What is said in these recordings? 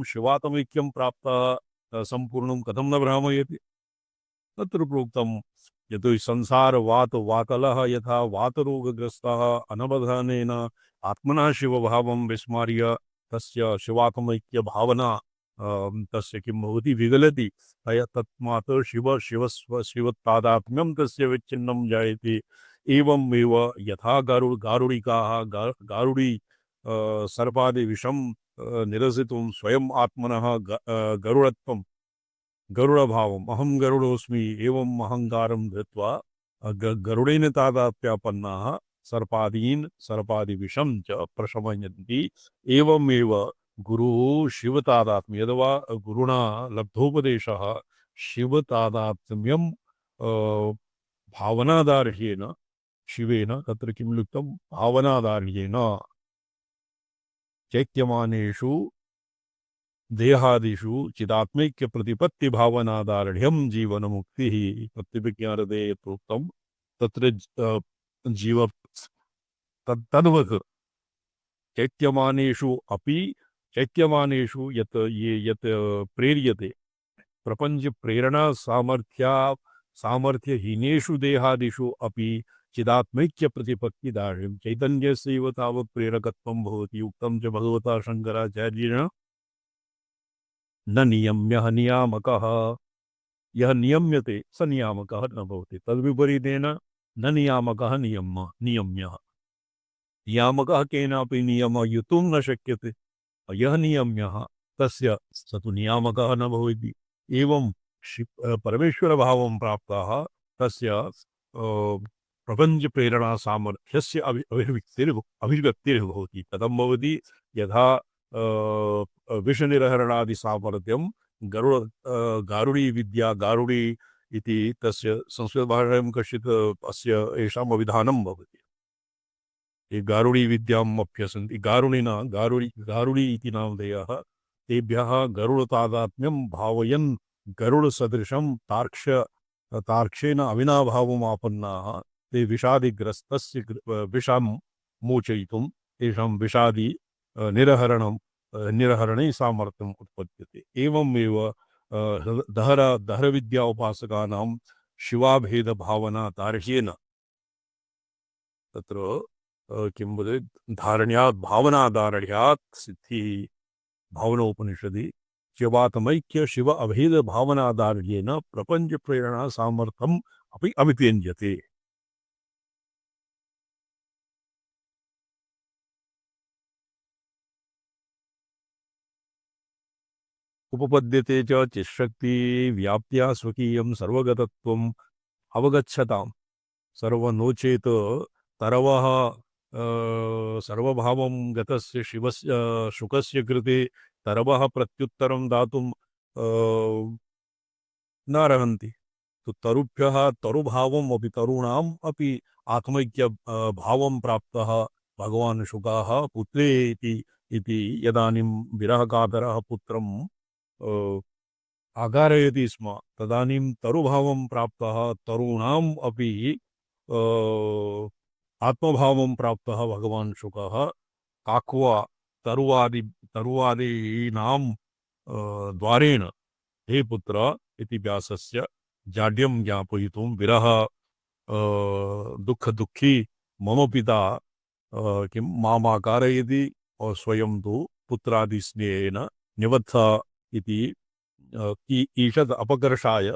शिवात्मैक्यं प्राप्तः सम्पूर्णं कथं न भ्रामयति। तत्र प्रोक्तं यतो हि संसार वात वातलः यथा वातरोगग्रस्तः अनवधानेन आत्मना शिवभावं विस्मार्य तस्य शिवात्मैक्य भावना तस्य किं भवति विगलति। तस्मात् शिवत्तादात्म्यं तस्य विच्छिन्नं जायते। एवमेव यथा गारुडिकाः गारुडी सर्पादिविषं निरसितुं स्वयम् आत्मनः गरुडत्वं गरुड़भावम् अहं गरुड़ोऽस्मि एवं अहंकारं धृत्वा गरुडेन तादात्म्यापन्नाः सर्पादीन् सर्पादिविषं च प्रशमयन्ति। एवमेव गुरुः शिवतादात्म्य यद्वा गुरुणा लब्धोपदेशः शिवतादात्म्यं भावनादार्ढ्येन शिवेन तत्र किं लिखितं भावनादार्ढ्येन चैत्यमानेषु देहादिषु चिदात्मैक्य प्रतिपत्ति भावनादार्ढ्यम जीवन मुक्ति ही प्रत्यभिज्ञानदे प्रोक्तम तत्र जीव तद्वत् चैत्यमानेषु अपि चैत्यमानेषु यत् प्रेर्यते प्रपंच प्रेरणा सामर्थ्यहीनेषु देहादिषु अपि चिदात्मैक्य प्रतिपत्ति दार्ढ्यम चैतन्यस्यैव तावत् प्रेरकत्वं भवति उक्तं च भगवता शंकराचार्येण न नियम्यः नियामकः यह नियम्यते स नियामकः न भवति तद्विपरीतेन न नियामकः नियम्यः नियामकः केनापि नियमयितुं न शक्यते यः नियम्यः तस्य स तु नियामकः न भवति। एवं परमेश्वरभावं प्राप्ताः तस्य प्रपञ्च प्रेरणा सामर्थ्यस्य अभिव्यक्तिर्भवति। कथं भवति यथा विषनिरहरणादि सामर्थ्यं गारुडी विद्या गारुडी इति तस्य संस्कृतभाषायां कश्चित् अस्य येषाम् अभिधानं भवति। ये गारुडी विद्याम् अभ्यसन्ति गारुडिना गारुडी इति नामधेयः तेभ्यः गरुडतादात्म्यं भावयन् गरुडसदृशं तार्क्ष्येन अविनाभावमापन्नाः ते विषादिग्रस्तस्य विषं मोचयितुं तेषां विषादि निरहरणे सामर्थ्यम् उत्पद्यते। एवमेव दहर विद्या उपासकानां शिवाभेद भावना दार्ढ्येन तत्र किं वदेत् धारण्यात् भावनादार्ढ्यात् सिद्धिः भावनोपनिषदि शिवात्मैक्य शिव अभेद भावनादार्ढ्येन प्रपंच प्रेरणा सामर्थ्यम् अपि अभिव्यञ्जते। उपपद्यते च चिशक्ति व्याप्त्या स्वकीयं सर्वगतत्वम् अवगच्छताम् सर्वनोचेत तरवः सर्वभावं गतस्य शिवस्य शुकस्य कृते तरवः प्रत्युत्तरं दातुं न अर्हन्ति। तो तरुभ्यः तरुभावम् अपि तरूणाम् अपि आत्मैक्य भावं प्राप्तः भगवान् शुकाः पुत्रे इति यदानीं विरहकातरः पुत्रं आगारयति स्म तदानीं तरुभावं प्राप्तः तरूणाम् अपि आत्मभावं प्राप्तः भगवान् शुकः काक्वा तरुवादीनां द्वारेण हे पुत्र इति व्यासस्य जाड्यं ज्ञापयितुं विरह दुःख दुःखी मम पिता किं मामाकारयति और स्वयं तु पुत्रादि स्नेहेन निबद्ध इति ईषद् अपकर्षाय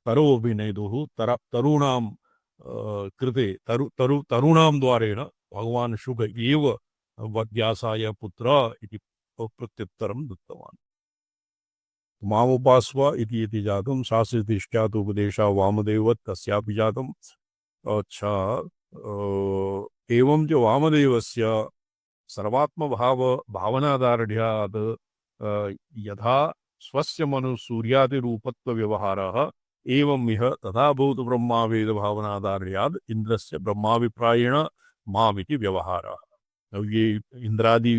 तरोऽभिनेदुः तरूणां कृते तरूणां द्वारेण भगवान् शुक एव व्यासाय पुत्र इति प्रत्युत्तरं दत्तवान्। मामुपास्व इति जातं शास्त्रदृष्ट्या तु उपदेशा वामदेववत् तस्यापि जातम्। अच्छा एवं च वामदेवस्य सर्वात्मभाव भावनादार्ढ्यात् यथा स्वस्य मनुसूर्यादिरूपत्वव्यवहारः एवं इह तथा भूत ब्रह्मावेद भावनादार्ढ्यात् इन्द्रस्य ब्रह्माभिप्रायेण मामिति व्यवहारः। ये इन्द्रादि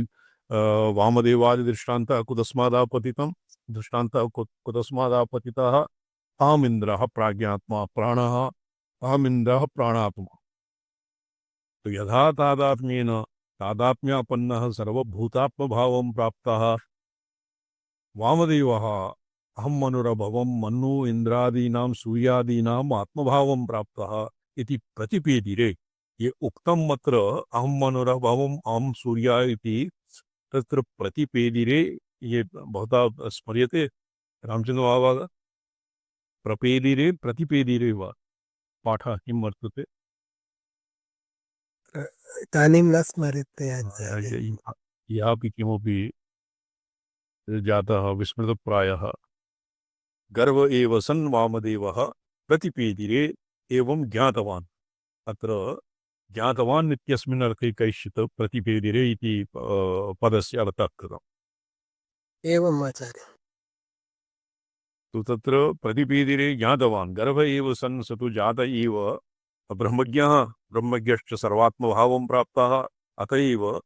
वामदेवादि दृष्टान्तः कुतस्मादापतितं दृष्टान्तः कुतस्मादापतितः अहमिन्द्रः प्राज्ञात्मा प्राणः अहमिन्द्रः प्राणात्मा। तो यथा तादात्म्येन तादात्म्यापन्नः सर्वभूतात्मभावं प्राप्तः वामदेवः अहं मनुरभवं मन्नु इंद्रादीनां सूर्यादीनाम् आत्मभावं प्राप्तः इति प्रतिपेदिरे। ये उक्तम् अत्र अहं मनुरभवम् अहं सूर्य इति तत्र प्रतिपेदिरे। ये भवता स्मर्यते रामचंद्र महाभाग प्रपेदिरे प्रतिपेदिरे वा पाठः किं वर्तते? इदानीं न स्मर्यते आचार्य। यापि किमपि जातः विस्मृतप्रायः। गर्व एव सन् वामदेवः प्रतिपेदिरे एवं ज्ञातवान्। अत्र ज्ञातवान् इत्यस्मिन् अर्थे कैश्चित् प्रतिपेदिरे इति पदस्य अर्थः कृतम्। एवम् आचार्य। तो तत्र प्रतिपेदिरे ज्ञातवान् गर्भ एव सन् स तु जात एव ब्रह्मज्ञः ब्रह्मज्ञश्च सर्वात्मभावं प्राप्तः अत एव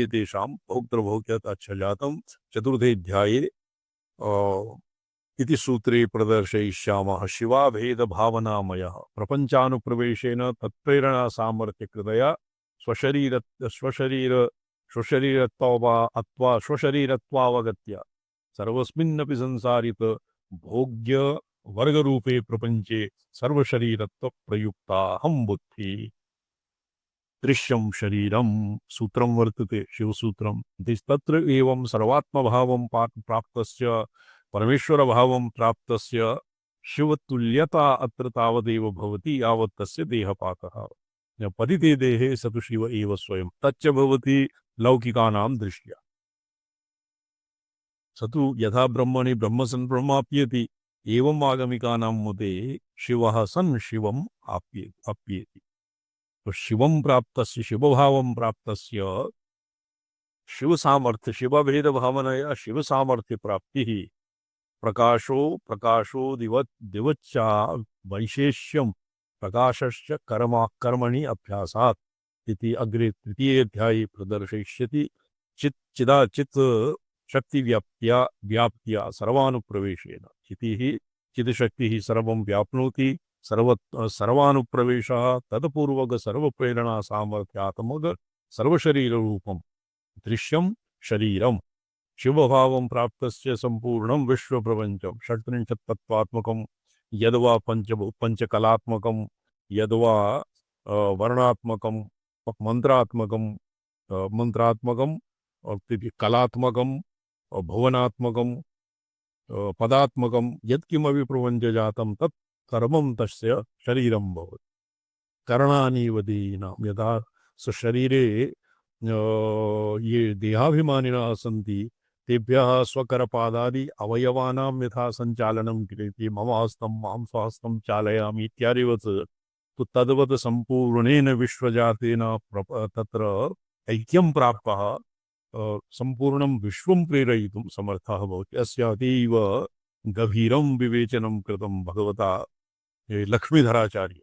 एतेषां भोक्तृभोक्यता च जातं। चतुर्थे अध्याये इति सूत्रे प्रदर्शयिष्यामः। शिवाभेदभावनामयः प्रपञ्चानुप्रवेशेन तत्प्रेरणा सामर्थ्यकृतया स्वशरीरत्वावगत्य सर्वस्मिन्नपि संसारित भोग्य वर्गरूपे प्रपञ्चे सर्वशरीरत्व प्रयुक्ता हम बुद्धि दृश्यं शरीरं सूत्रं वर्तते शिवसूत्रं। तत्र एवं सर्वात्मभावं प्राप्तस्य परमेश्वर भावं प्राप्तस्य शिवतुल्यता अत्र तावदेव भवति यावत् तस्य देहपातः। पतिते देहे स तु शिव एव स्वयं तच्च भवति लौकिकानां दृष्ट्या। स तु यथा ब्रह्मणि ब्रह्मसन् ब्रह्माप्येति एवम् आगमिकानां मते शिवः सन् शिवम् आप्येति। तो शिवं प्राप्तस्य शिवभावं प्राप्तस्य शिवसामर्थ्य शिवभेद भावनया शिवसामर्थ्य प्राप्तिः प्रकाशो दिवच्चा वैशेष्यं प्रकाशश्च कर्मणि अभ्यासात् इति अग्रे तृतीये अध्याये प्रदर्शयिष्यति। चित् शक्ति व्याप्त्या सर्वानुप्रवेशेन चितिशक्तिः सर्वं व्याप्नोति। सर्वानुप्रवेशः तत्पूर्वक सर्वप्रेरणा सामर्थ्यात्मक सर्वशरीररूपं दृश्यं शरीरं शिवभावं प्राप्तस्य संपूर्णं विश्वप्रपञ्चं षट्त्रिंशत्तत्त्वात्मकं यद्वा पंचकलात्मकं यद्वा वर्णात्मकं मंत्रात्मकं कलात्मकं भुवनात्मकं पदात्मकं यत्किमपि प्रपञ्च जातं तत् सर्वं तस्य शरीरं भवति। करणानीव देहिनां यदा स्वशरीरे ये देहाभिमानिनः सन्ति तेभ्यः स्वकरपादादि अवयवानां यथा सञ्चालनं क्रियते मम हस्तं मां स्वहस्तं चालयामि इत्यादिवत् तो तद्वत् सम्पूर्णेन विश्वजातेन तत्र ऐक्यं प्राप्तः सम्पूर्णं विश्वं प्रेरयितुं समर्थः भवति। अस्य अतीव गभीरं विवेचनं कृतं भगवता लक्ष्मीधराचार्य।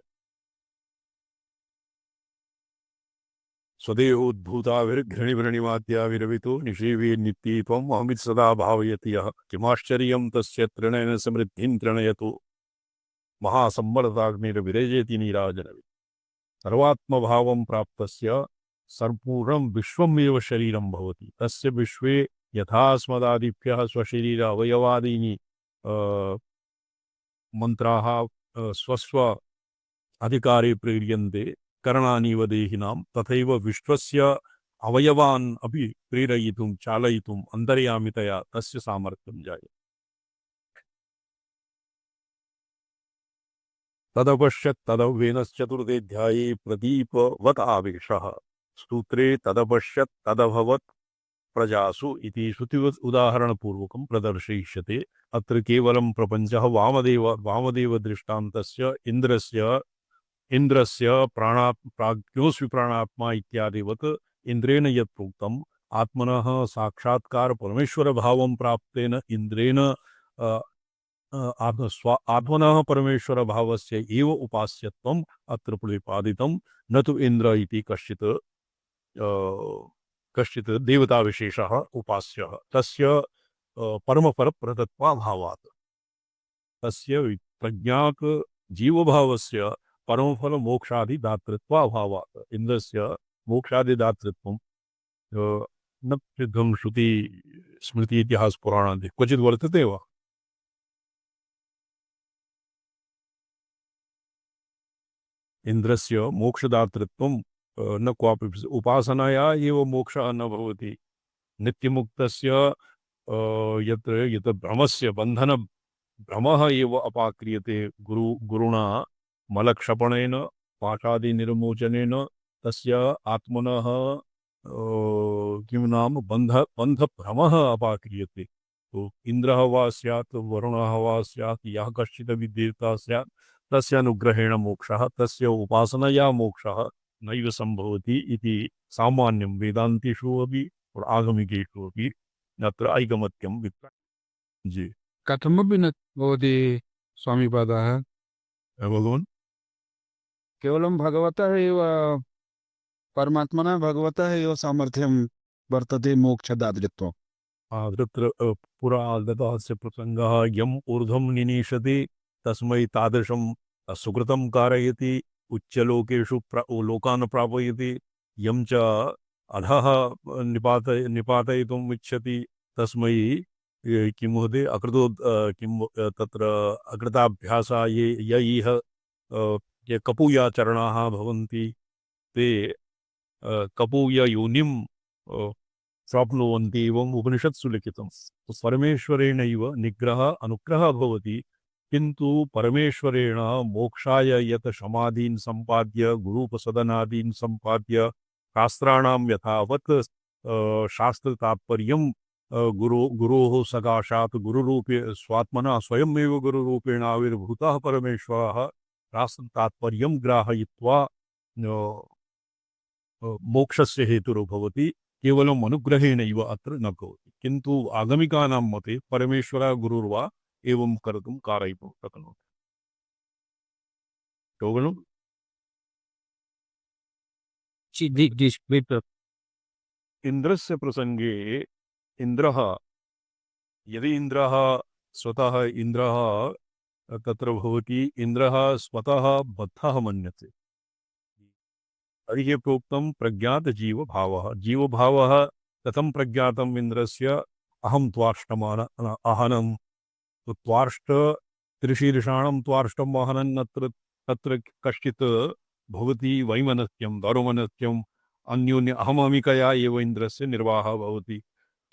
स्वदेहोद्भूताभिर्घृणिभृणिमाद्याविरवितो निषेवे नित्ये त्वम् अहमिति सदा भावयति यः किमाश्चर्यं तस्य तृणेन समृद्धिं तृणयतो महासम्मर्दाग्निर्विरजति नीराजनवि। सर्वात्मभावं प्राप्तस्य सम्पूर्णं विश्वमेव शरीरं भवति। तस्य विश्वे यथा अस्मदादिभ्यः स्वशरीर अवयवादीनि मंत्राः स्वस्व अधिकारे प्रेर्यन्ते करणानीव देहिनां तथैव विश्वस्य अवयवान् अपि प्रेरयितुं चालयितुम् अन्तर्यामितया तस्य सामर्थ्यं जायते। तदपश्यत् तदवेनश्चतुर्थेऽध्याये प्रदीपवत् आवेशः सूत्रे तदपश्यत् तदभवत् प्रजासु इति श्रुतिवत् उदाहरणपूर्वकं प्रदर्शयिष्यते। अत्र केवलं प्रपञ्चः वामदेव दृष्टान्तस्य इन्द्रस्य प्राज्ञोऽस्मि प्राणात्मा इत्यादिवत् इन्द्रेण यत् प्रोक्तम् आत्मनः साक्षात्कार परमेश्वर भावं प्राप्तेन इन्द्रेण आत्मनः परमेश्वर भावस्य एव उपास्यत्वम् अत्र प्रतिपादितं न तु इन्द्र इति कश्चित् देवता विशेषः उपास्यः तस्य परमफलप्रदत्वाभावात् तस्य प्रज्ञाक जीवभावस्य परमफल मोक्षादिदातृत्वाभावात् इन्द्रस्य मोक्षादिदातृत्वं न प्रसिद्धं श्रुति स्मृति इतिहास पुराणादि क्वचित् वर्तते वा? इन्द्रस्य मोक्षदातृत्वं न क्वापि उपासनाया एव मोक्षः न भवति। नित्यमुक्तस्य यत्र यत् भ्रमस्य बन्धन भ्रमः एव अपाक्रियते गुरुणा मलक्षपणेन पाशादिनिर्मोचनेन तस्य आत्मनः किं नाम बन्धभ्रमः अपाक्रियते। तो इन्द्रः वा स्यात् वरुणः वा स्यात् यः कश्चिदपि देवता स्यात् तस्य अनुग्रहेण मोक्षः तस्य उपासनया मोक्षः नैव सम्भवति इति सामान्यं वेदान्तेषु अपि और आगमिकेषु अपि अत्र ऐकमत्यं विद्यते। जी कथमपि न भवति स्वामिपादाः। भगवान् केवलं भगवतः एव परमात्मना भगवतः एव सामर्थ्यं वर्तते मोक्षदातृत्वम्। तत्र पुरा गतस्य प्रसङ्गः यम् ऊर्ध्वं निनीशति तस्मै तादृशं सुकृतं कारयति उच्चलोकेषु लोकान् प्रापयति यं च अधः निपातयितुम् इच्छति तस्मै किं महोदय तत्र अकृताभ्यासा ये इह ये कपूयाचरणाः भवन्ति ते कपूययोनिं प्राप्नुवन्ति एवम् उपनिषत्सु लिखितं। तो परमेश्वरेणैव निग्रह अनुग्रहः भवति किन्तु परमेश्वरेण मोक्षाय यत् समाधीन् सम्पाद्य गुरूपसदनादीन् सम्पाद्य शास्त्राणां यथावत् शास्त्रतात्पर्यं गुरोः सकाशात् गुरुरूपे स्वात्मना स्वयमेव गुरुरूपेण आविर्भूतः परमेश्वरः शास्त्रतात्पर्यं ग्राहयित्वा मोक्षस्य हेतुर्भवति केवलम् अनुग्रहेणैव अत्र न भवति किन्तु आगमिकानां मते परमेश्वरः गुरुर्वा एवं कर्तुं कारयितुं शक्नोति। इन्द्रस्य प्रसङ्गे इन्द्रः यदि इन्द्रः स्वतः इन्द्रः तत्र भवति इन्द्रः स्वतः बद्धः मन्यते तर्हि प्रोक्तं प्रज्ञातजीवभावः जीवभावः कथं प्रज्ञातम् इन्द्रस्य अहं त्वाष्टमान आहनं तो त्वाष्ट त्रिशीर्षाणं त्वाष्टम् आहनन् तत्र कश्चित् भवति वैमनस्यं दारुमनस्यम् अन्योन्य अहममिकया एव इन्द्रस्य निर्वाहः भवति।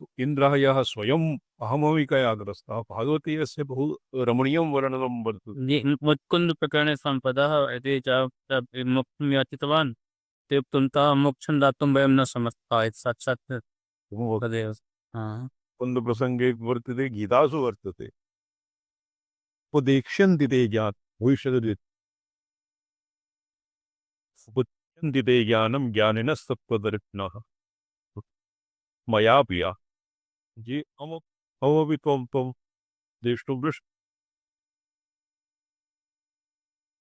तो इन्द्रः यः स्वयम् अहममिकया ग्रस्तः भागवतीयस्य बहु रमणीयं वर्णनं वर्तते। मुत्कुंद प्रकरणे सम्पदः यदि च मुक्तिं याचितवान् ते उक्तं ता मोक्षं दातुं वयं न समर्थाः इति साक्षात् तदेव। ಒಂದು ಪ್ರಸಂಗೆ वर्तते गीतासु वर्तते उपदेक्ष्यन्ति ते ज्ञानं भविष्यति उपदेक्ष्यन्ति ते ज्ञानं ज्ञानिनस्तत्त्वदर्शिनः मया प्रिया जी अमपि त्वं द्रष्टुं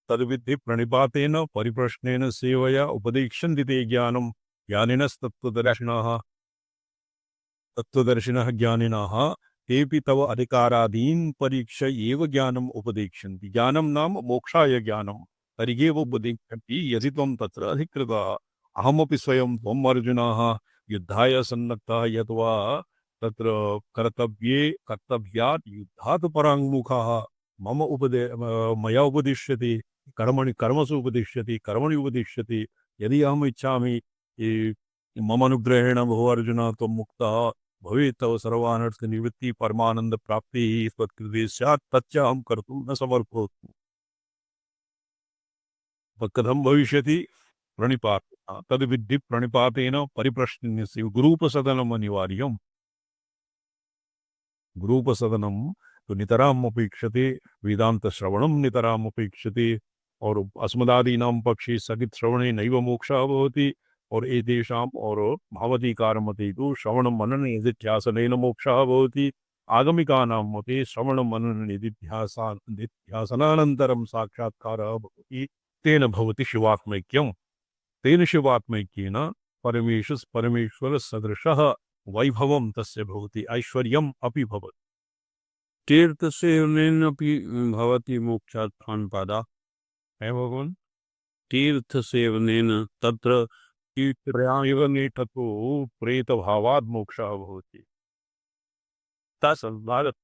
तद्विद्धि प्रणिपातेन परिप्रश्नेन सेवया उपदेक्ष्यन्ति ते ज्ञानं तत्त्वदर्शिनः ज्ञानिनः तेऽपि तव अधिकारादीन् परीक्ष्य एव ज्ञानम् उपदेक्ष्यन्ति। ज्ञानं नाम मोक्षाय ज्ञानं तर्ह्येव उपदेक्ष्यन्ति यदि त्वं तत्र अधिकृतः। अहमपि स्वयं त्वम् अर्जुनः युद्धाय सन्नद्धः यद्वा तत्र कर्तव्यात् युद्धात् पराङ्मुखः मया उपदिश्यते कर्मसु उपदिश्यति कर्मणि उपदिश्यति यदि अहम् इच्छामि मम अनुग्रहेण भो अर्जुन त्वं मुक्तः भवेत् तव सर्वानर्थ निवृत्ति परमानंद प्राप्ति त्वत्कृते स्यात् तच्च अहं कर्तुं न समर्थोऽस्मि। कथं भविष्यति प्रणिपात तद्विद्धि प्रणिपातेन परिप्रश्नस्य गुरूपसदनम् अनिवार्यम्। गुरूपसदनं तो नितराम् अपेक्षते वेदांत श्रवणं नितराम् अपेक्षते और अस्मदादीनां पक्षे सगित श्रवणे नैव मोक्षः भवति और एतेषाम् और भावतीकारमते तु श्रवणमनन निधिध्यासनेन मोक्षः भवति। आगमिकानां मते श्रवणमनन निधिध्यासनानन्तरं साक्षात्कारः भवति तेन भवति शिवात्मैक्यं। तेन शिवात्मैक्येन परमेश्वर सदृशः वैभवं तस्य भवति ऐश्वर्यम् अपि भवति। तीर्थसेवनेनापि भवति मोक्षात् प्राणपादा। भगवान् तीर्थसेवनेन तत्र की प्रयागने ततो प्रेतभावात् मोक्षः भवति तस्मात्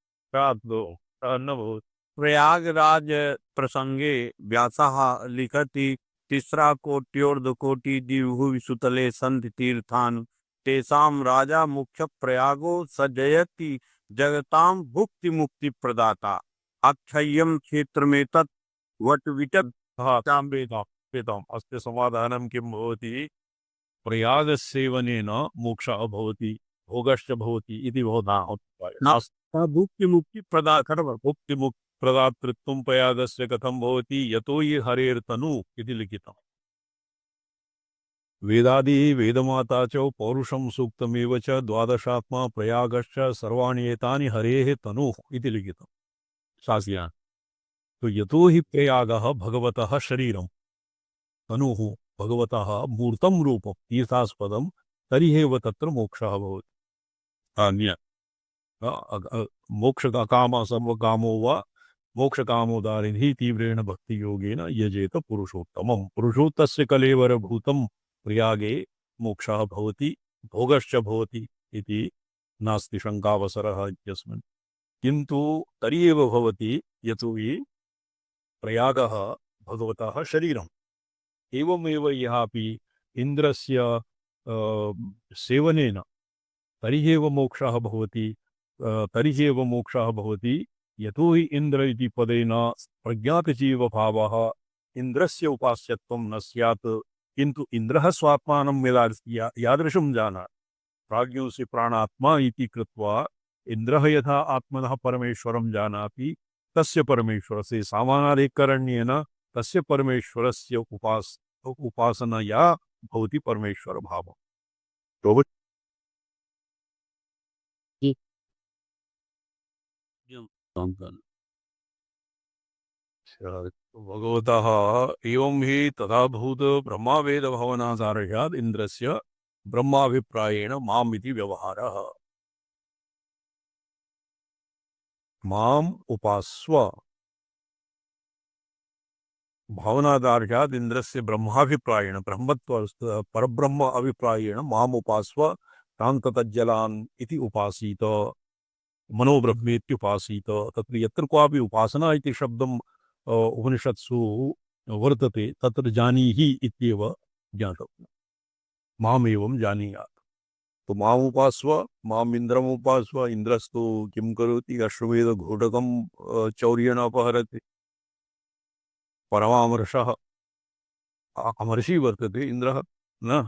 न भवति। प्रयागराज प्रसंगे व्यासः लिखति तिस्रा कोट्योर्धकोटि द्विभुवि सुतले सन्ति तीर्थान् तेषां राजा मुख्य प्रयागो सजयति जगतां भुक्ति मुक्ति प्रदाता अक्षय्यम क्षेत्र में तत् वट विटत वेदाम अस्य समाधानं किं भवति प्रयागसेवनेन मोक्षः भवति भोगश्च भवति इति भवता भुक्ति मुक्ति भुक्ति मुक्ति प्रदातृत्वं प्रयागस्य कथं भवति यतो हि हरेर्तनु इति लिखितम् वेदादि वेदमाता च पौरुषं सूक्तमेव च द्वादशात्मा प्रयागश्च सर्वाणि एतानि हरेः तनुः इति लिखितम् शास्त्रेण तो यतो हि प्रयागः भगवतः शरीरं तनुः भगवतः मूर्तं रूपं तीर्थास्पदं तर्हि एव तत्र मोक्षः भवति अन्य मोक्षकामः सर्वकामो वा मोक्षकामोदारिणि तीव्रेण भक्ति योगेन यजेत पुरुषोत्तमं पुरुषोत्तस्य कलेवरभूतं प्रयागे मोक्षः भवति भोगश्च भवति इति नास्ति शङ्कावसरः इत्यस्मिन् किन्तु तर्हि एव भवति यतो हि प्रयागः भगवतः शरीरम् एवमेव यहापि इन्द्रस्य सेवनेन तर्हि एव मोक्षः भवति तर्हि एव मोक्षः भवति यतो हि इन्द्र इति पदेन प्रज्ञातजीवभावः इन्द्रस्य उपास्यत्वं न स्यात् किन्तु इन्द्रः स्वात्मानं यदा यादृशं जानाति प्राज्ञोऽसि प्राणात्मा इति कृत्वा इन्द्रः यथा आत्मनः परमेश्वरं जानाति तस्य परमेश्वरस्य सामानाधिकरण्येन तस्य परमेश्वरस्य उपासनया भवति परमेश्वर भावः तो भगवतः एवं हि तथाभूत ब्रह्मावेद भवनाधारयात् इन्द्रस्य ब्रह्माभिप्रायेण माम् इति व्यवहारः माम् उपास्व भावनाधारयात् इन्द्रस्य ब्रह्माभिप्रायेण ब्रह्मत्व परब्रह्म अभिप्रायेण माम् उपास्व तान् ततज्जलान् इति उपासीत मनोब्रह्मेत्युपासीत तत्र यत्र क्वापि उपासना इति शब्दम् उपनिषत्सु वर्तते तत्र जानीहि इत्येव ज्ञातव्यम् मामेवं जानीयात् तो मामुपास्व माम् इन्द्रमुपास्व इन्द्रस्तु किं करोति अश्वमेधघोटकं चौर्येण अपहरति परमामर्षः अमर्षि वर्तते इन्द्रः न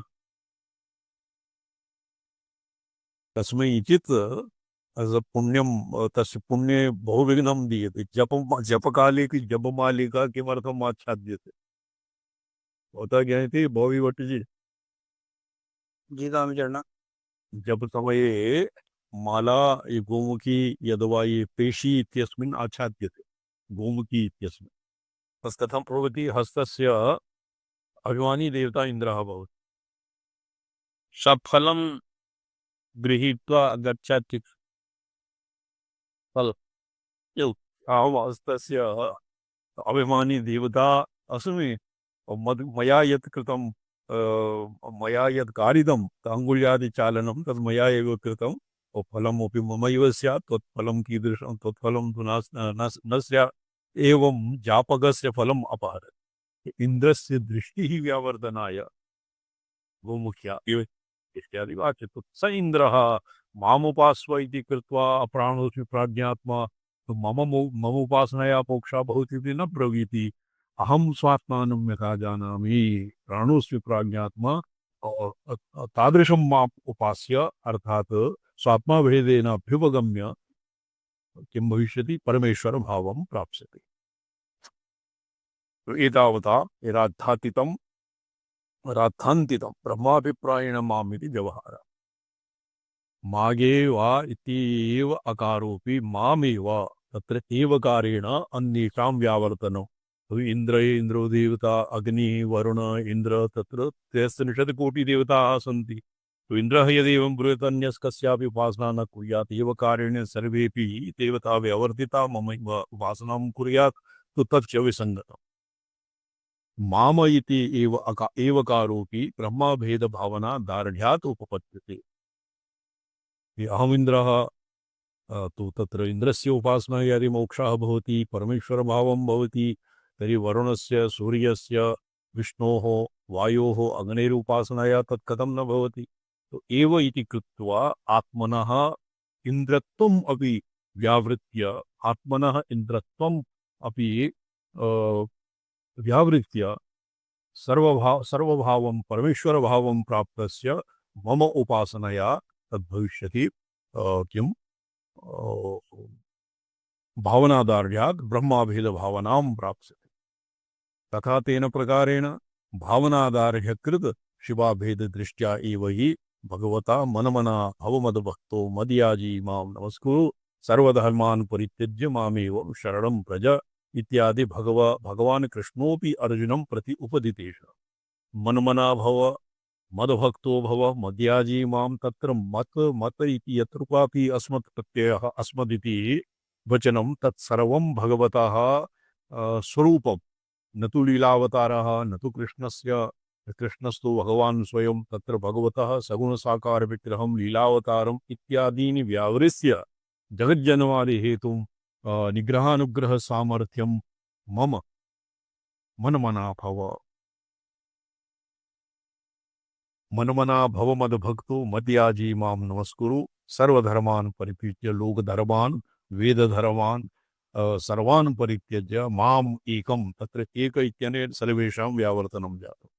तस्मैचित् पुण्यं तस्य पुण्ये बहुविघ्नं दीयते जपकाले की जपमालिका किमर्थम् आच्छाद्यते होता क्या है भोविभट्ट जी चढ़ना जप समये माला ये गोमुखी यदवा ये पेशी इत्यस्मिन् आच्छाद्यते गोमुखी इत्यस्मिन् तत्कथं भवति हस्तस्य अभिमानी देवता इन्द्रः भवति सफलं गृहीत्वा गच्छति फल अहं हस्तस्य अभिमानी देवता अस्मि मया यत् कृतं मया यत् कारितं अङ्गुल्यादिचालनं तद् मया एव कृतं फलमपि ममैव स्यात् तत्फलं कीदृशं तत्फलं तु न स्यात् एवं जापकस्य फलम् अपहरति इन्द्रस्य दृष्टिः व्यावर्धनाय गोमुख्या इत्यादि वाच्यते स इन्द्रः मामुपास्व इति कृत्वा अप्राणोऽस्मि प्राज्ञात्मा मम उपासनया मोक्षः भवति इति न ब्रवीति अहं स्वात्मानं यथा जानामि प्राणोऽस्मि प्राज्ञात्मा तादृशं माम् उपास्य अर्थात् स्वात्माभेदेन अभ्युपगम्य किं भविष्यति परमेश्वर भावं प्राप्स्यते एतावता यदाध्यात्मितं राद्धान्तितं ब्रह्माभिप्रायेण माम् इति व्यवहारः मागे वा इत्येव अकारोऽपि मामेव तत्र एवकारेण अन्येषां व्यावर्तनं इन्द्रो देवता अग्निः वरुण इन्द्र तत्र 63 देवताः सन्ति तो इन्द्रः यदेवं ब्रूयात् अन्यस्कस्यापि उपासना न कुर्यात् एवकारेण सर्वेपि देवता व्यावर्तिता मम उपासनां कुर्यात् तो तच्च विसङ्गतम् माम इति एवकारोपि ब्रह्मभेद भावना दार्ढ्यात् उपपद्यते। ये अहमिन्द्रः तो तत्र इन्द्रस्य उपासना यदि मोक्षः भवति, परमेश्वरभावं भवति, तर्हि वरुणस्य, सूर्यस्य, विष्णोः, वायोः, अग्नेरुपासनया तत् कथं न भवति। तो एव इति कृत्वा आत्मनः इन्द्रत्वम् अपि व्यावृत्य, आत्मनः इन्द्रत्वम् अपि व्यावृत्य सर्वभावं परमेश्वरभावं प्राप्तस्य मम उपासनया तद्भविष्यति किम् भावनादार्ढ्यात् ब्रह्माभेदभावनां प्राप्स्यते। तथा तेन प्रकारेण भावनादार्ढ्यकृत शिवाभेददृष्ट्या एव हि भगवता मनमना भवमदभक्तो मदयाजी मां नमस्कुरु सर्वधर्मान् परित्यज्य मामेव शरणं व्रज इत्यादि भगवान कृष्णोपि अर्जुनं प्रति उपदितेश। मनमना भव, मदभक्तो भव, मद्याजी मां, तत्र मत इति यत्र क्वापि अस्मत् प्रत्ययः अस्मदिति वचनं तत्सर्वं भगवतः स्वरूपं, न तु लीलावतारः, न तु कृष्णस्तु भगवान् स्वयं, तत्र भगवतः सगुणसाकार विग्रहं लीलावतारम् इत्यादीनि व्यावृत्य जगज्जन्मादि हेतुं निग्रहानुग्रह सामर्थ्यं मम मनमना भव मदभक्तो मद्याजी मां नमस्कुरु सर्वधर्मान् परित्यज्य लोकधर्मान् वेदधर्मान् सर्वान् परित्यज्य माम् एकं, तत्र एक इत्यनेन सर्वेषां व्यावर्तनं जातम्।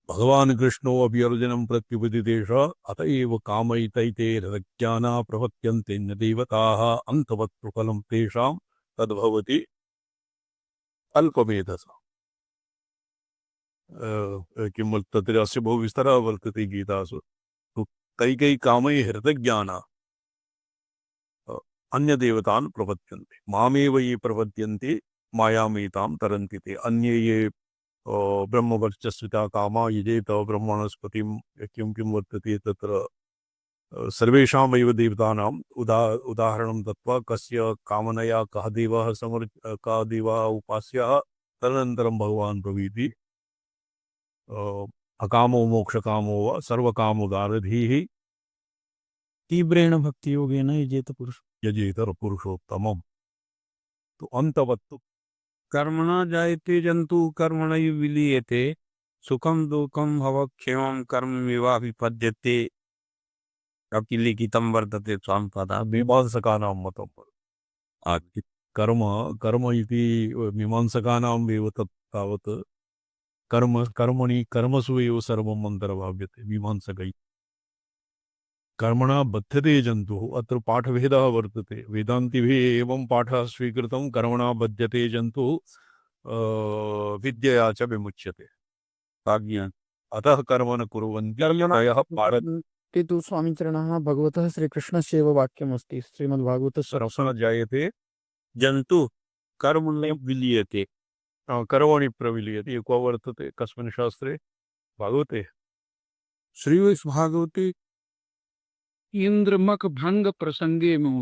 भगवान् कृष्णो अपि अर्जुनं प्रत्युपदितेश अत एव कामयितैते रज्ञाना प्रपद्यन्ते न देवताः अन्तवत् प्रफलं तेषां तद्भवति अल्पमेधसा। किं तत्र अस्य बहु विस्तरः वर्तते गीतासु। तो कैकै कामै हृतज्ञाना अन्यदेवतान् प्रपद्यन्ते, मामेव ये प्रपद्यन्ते मायामेतां तरन्ति ते। अन्ये ये ब्रह्मवर्चस्विता कामा यजेत ब्रह्मणस्पतिं किं वर्तते तत्र सर्वेषामेव देवतानाम् उदाहरणं दत्वा कस्य कामनया कः देवः उपास्यः तदनन्तरं भगवान् ब्रवीति अकामो मोक्षकामो वा सर्वकामोदारधीः तीव्रेण भक्ति योगेन यजेत पुरुष यजेत पुरुषोत्तमम्। तो अंतवत्तु कर्मणा जायते जंतु कर्मणैव विलीयते सुखम दुःखम भवक्षेमं कर्मैव विपद्यते अपि लिखितं वर्तते स्वामपदा। मीमांसकानां मतं कर्म कर्म इति मीमांसकानां एव तत् तावत् कर्मसु एव सर्वम् अन्तर्भाव्यते मीमांसकै। कर्मणा बध्यते जन्तुः, अत्र पाठभेदः वर्तते। वेदान्तिभिः एवं पाठः स्वीकृतं कर्मणा बध्यते जन्तुः विद्यया च विमुच्यते। अतः कर्म न कुर्वन्ति ते तु स्वामिचरणः भगवतः श्रीकृष्णस्यैव वाक्यमस्ति श्रीमद्भागवतस्य रसः जायते जंतु कर्म न विलीयते। कर्मणि प्रविलीयते। क्व वर्तते कस्मिन् शास्त्रे? भागवते श्रीमद्भागवते इंद्रमक भंग प्रसंगे में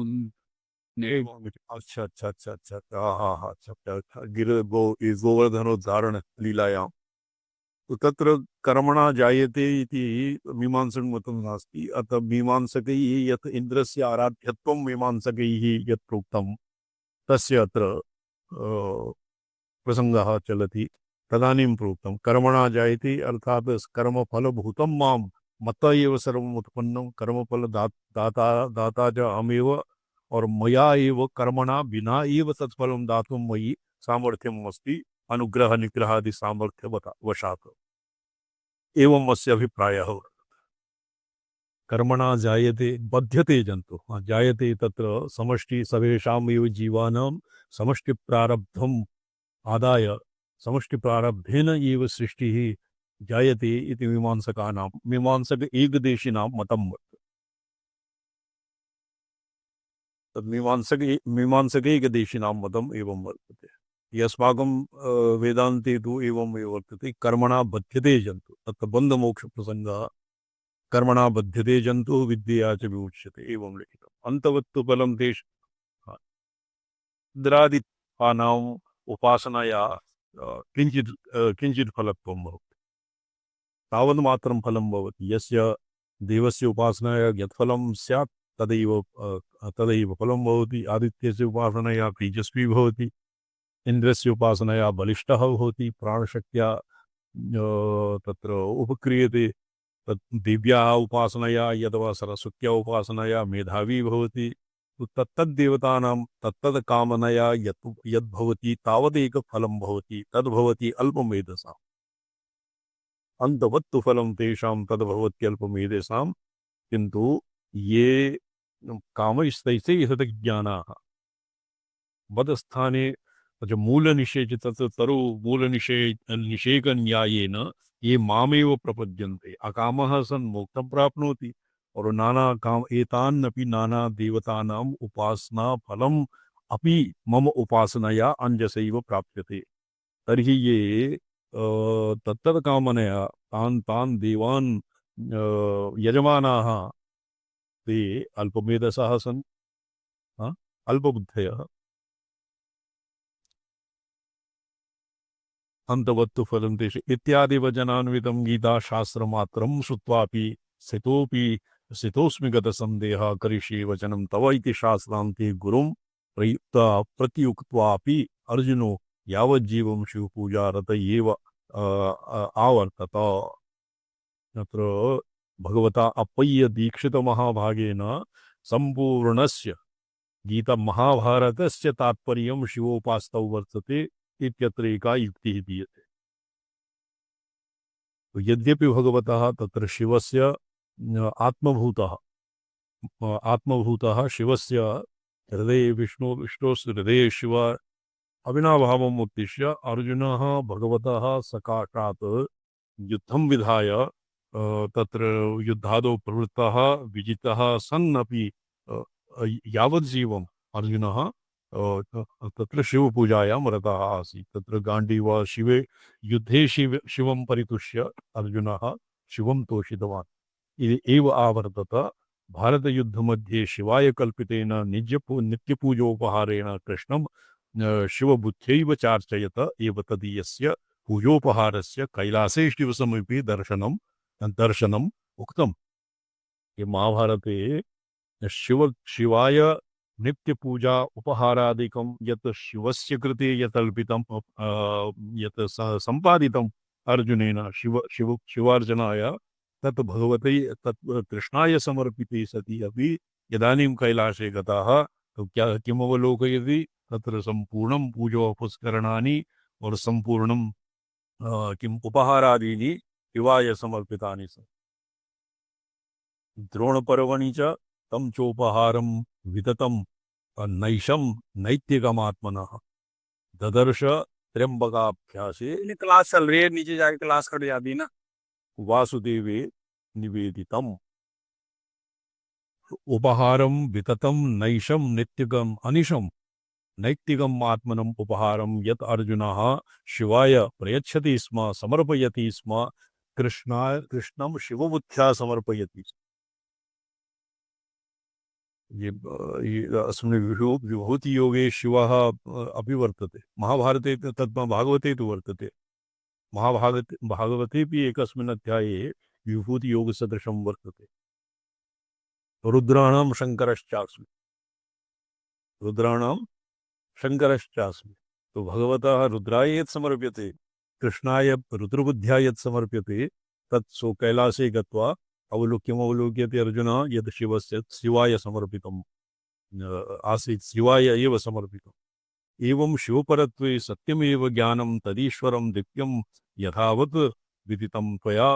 अच्छा अच्छा अच्छा अच्छा हाँ हाँ हाँ अच्छा गोवर्धनोद्धारण लीलायां तो तत्र कर्मणा जायते इति मीमांसकमतं नास्ति। अतः मीमांसकैः यत् इन्द्रस्य आराध्यत्वं मीमांसकैः यत् प्रोक्तं तस्य अत्र प्रसंगः चलति। तदानीं प्रोक्तं कर्मणा जायते अर्थात् कर्मफलभूतं मां मत एव सर्वम् उत्पन्नं कर्मफल दाता च अहमेव और मया एव कर्मणा विना एव तत्फलं दातुं मयि सामर्थ्यम् अस्ति अनुग्रह निग्रहादि सामर्थ्य वशात्। एवं अस्य अभिप्रायः। कर्मणा जायते बध्यते जन्तु जायते तत्र समष्टि सर्वेषाम् एव जीवानां समष्टि प्रारब्धम् आदाय समष्टि प्रारब्धेन एव सृष्टिः जायते इति मीमांसक एकदेशिनां मतं वर्तते। तद् मीमांसक एकदेशिनां मतम् एवं वर्तते। यस्माकं वेदान्ते तु एवम् एव वर्तते कर्मणा बध्यते जन्तु। तत्र बन्धमोक्षप्रसङ्गः कर्मणा बध्यते जन्तुः विद्यया च विमुच्यते एवं लिखितम्। अन्तवत्तु फलं तेषाम् इंद्रादित्यानाम् उपासनया किञ्चित् फलत्वं भवति तावन्मात्रं फलं भवति यस्य देवस्य उपासनाया यत् फलं स्यात् तदैव फलं भवति आदित्यस्य उपासनया तेजस्वी भवति इन्द्रस्य उपासनया बलिष्ठः भवति प्राणशक्त्या तत्र उपक्रियते तत् दिव्याः उपासनया यदवा सरस्वत्या उपासनया मेधावी भवति तत्तद्देवतानां तत्तद्कामनया यद्भवति तावदेक फलं भवति तद्भवति अल्पमेधसाम् अन्तवत्तु फलं तेषां तद्भवत्यल्पमेधसां किन्तु ये कामैस्तैः ज्ञानाः वदस्थाने मूलनिषेच तरो निषेकन्यायेन ये मामेव प्रपद्यन्ते अकामः सन् मोक्षं प्राप्नोति और नाना काम एतान्नपि नाना देवतानाम् उपासना फलम् अपि मम उपासनया अंजसैव प्राप्यते तर्हि ये तत्तत्कामनया तान् देवान् यजमानाः ते अल्पमेधसाः सन् अल्पबुद्धयः अंतवत्तु फलं तेषु इत्यादि वचनान्वितं गीताशास्त्रमात्रं श्रुत्वापि स्थितोऽस्मि गतसन्देहः करिष्ये वचनं तव इति शास्त्रान्ते गुरुं प्रत्युक्त्वापि अर्जुनो यावज्जीवं शिवपूजारत एव आवर्तत तत्र भगवता अप्पय्य दीक्षितमहाभागेन सम्पूर्णस्य गीतामहाभारतस्य तात्पर्यं शिवोपास्तौ वर्तते इत्यत्र एका युक्तिः दीयते तो यद्यपि भगवतः तत्र शिवस्य आत्मभूतः शिवस्य हृदये विष्णोः हृदये शिव अविनाभावम् उद्दिश्य अर्जुनः भगवतः सकाशात् युद्धं विधाय तत्र युद्धादौ प्रवृत्तः विजितः सन्नपि यावज्जीवम् अर्जुनः तत्र शिवपूजायां रतः आसीत् तत्र गाण्डीव शिवे युद्धे शिवं परितुष्य अर्जुनः शिवं तोषितवान् इति एव आवर्तत भारतयुद्धमध्ये शिवाय कल्पितेन नित्यपूजोपहारेण कृष्णं शिवबुद्ध्यैव चार्चयत एव तदीयस्य पूजोपहारस्य कैलासे शिवसमीपे दर्शनम् उक्तम् ये महाभारते शिवाय नित्य पूजा उपहारादिकं यत् शिवस्य कृते यत् अल्पितं यत् सम्पादितम् अर्जुनेन शिवार्चनाय तत् भगवते तत् कृष्णाय समर्पिते सति अपि यदानीं कैलासे गताः तो किम् अवलोकयति तत्र सम्पूर्णं पूजोपस्करणानि और सम्पूर्णं किम् उपहारादीनि शिवाय समर्पितानि सन्ति द्रोणपर्वणि च तं चोपहारं विततं नैशं नैतिकमात्मनः ददर्श त्र्यंबकाभ्यासे क्लास चल रही है नीचे जाके क्लास कट जाती है ना वासुदेवे निवेदितम् उपहारं विततं नैशं नित्यगम अनिशं नैतिकम् आत्मनम् उपहारं यत् अर्जुनः शिवाय प्रयच्छति स्म समर्पयति स्म कृष्णं शिवबुद्ध्या समर्पयति ये अस्मिन् विभूति योगे शिवः अपि वर्तते महाभारते भागवते तु वर्तते भागवतेपि एकस्मिन् अध्याये विभूति योगसदृशं वर्तते रुद्राणां शङ्करश्चास्मि तो भगवतः रुद्राय यत् समर्प्यते कृष्णाय रुद्रबुद्ध्या यत् समर्प्यते तत् सो कैलासे गत्वा अवलोक्यते अर्जुनः यद् शिवाय समर्पितम् आसीत् शिवाय एव समर्पितम् एवं शिवपरत्वे सत्यमेव ज्ञानं तदीश्वरं दिव्यं यथावत् विदितं त्वया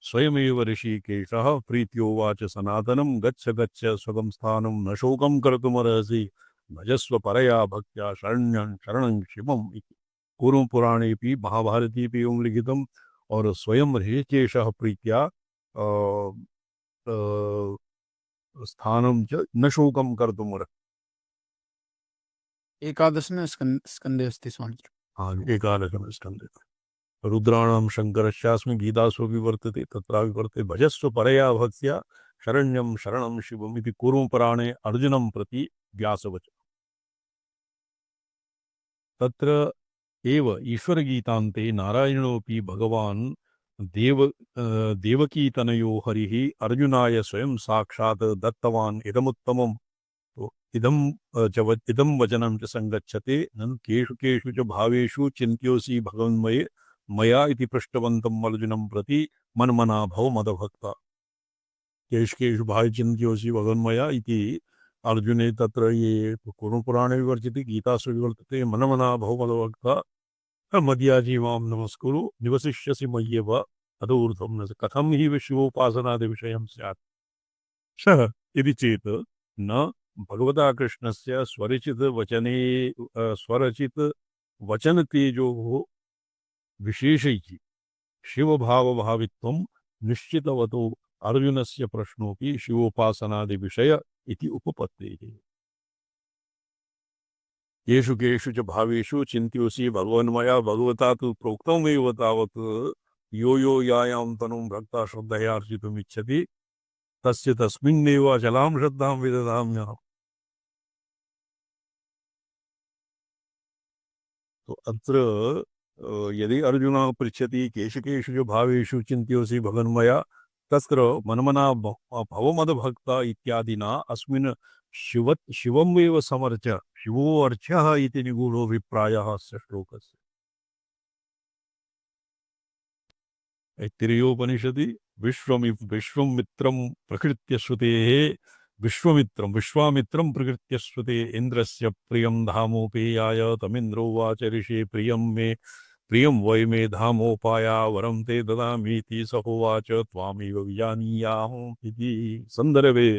स्वयमेव ऋषिकेशः प्रीत्योवाच सनातनं गच्छ स्वगं स्थानं न शोकं कर्तुमर्हसि भजस्व परया भक्त्या शरणं शिवम् इति पूर्वपुराणेऽपि महाभारतेऽपि एवं लिखितम् और स्वयं ऋषिकेशः प्रीत्या स्थानं च न शोकं कर्तुमर्हसि एकादशमे स्कन्दे अस्ति स्वामी हाँ एकादशमे स्कन्दे रुद्राणां शङ्करश्चास्मि गीतासु वर्तते तत्रापि वर्तते भजस्व परया भक्त्या शरणं शिवम् इति पूर्वपुराणे अर्जुनं प्रति व्यासवचनं तत्र एव ईश्वरगीतान्ते नारायणोऽपि भगवान् देवकीतनयो हरिः अर्जुनाय स्वयं साक्षात् दत्तवान् इदमुत्तमम्। तो इदं वचनं च संगच्छते ननु केषु केषु च भावेषु चिन्त्योऽसि भगवन्मये मया इति पृष्टवन्तम् अर्जुनं प्रति मन्मना भव मदभक्ता। केषु केषु भावे चिन्त्योऽसि भगवन्मया इति अर्जुने तत्र ये कुरुपुराणे विवर्तिते गीतासु विवर्तते मन्मना भव मदभक्ता मद्याजी मां नमस्कुरु निवसिष्यसि मय्येव अदूर्ध्वं न कथं हि विश्वोपासनादिविषयं स्यात् सः इति चेत् न भगवता कृष्णस्य स्वरचित वचने स्वरचित वचन तेजोः विशेषैः शिवभावभावित्वं निश्चितवतो अर्जुनस्य प्रश्नोऽपि शिवोपासनादिविषय इति उपपत्तेः। येषु केषु च भावेषु चिन्त्योऽसि भगवन्मया भगवता तु प्रोक्तमेव तावत् यो यो यायां तनुं भक्ता श्रद्धयार्चितुमिच्छति तस्य तस्मिन्नेव अचलां श्रद्धां विदधाम्यहम्। तो अत्र यदि अर्जुनः पृच्छति केषु केषु च भावेषु चिन्त्योऽसि भगवन्मया तत्र मन्मना भव मदभक्ता इत्यादिना अस्मिन् शिवमेव समर्च्य शिवोऽर्च्यः इति निगूढोऽभिप्रायः अस्य श्लोकस्य। ऐत्तिरेयोपनिषदि विश्वामित्रं प्रकृत्य श्रुतेः विश्वामित्रं प्रकृत्य श्रुते इन्द्रस्य प्रियं धामोपेयाय तमिन्द्रोवाच ऋषे प्रियं वै मे धामोपाया वरं ते ददामीति स होवाच त्वामेव विजानीयाहम् इति सन्दर्भे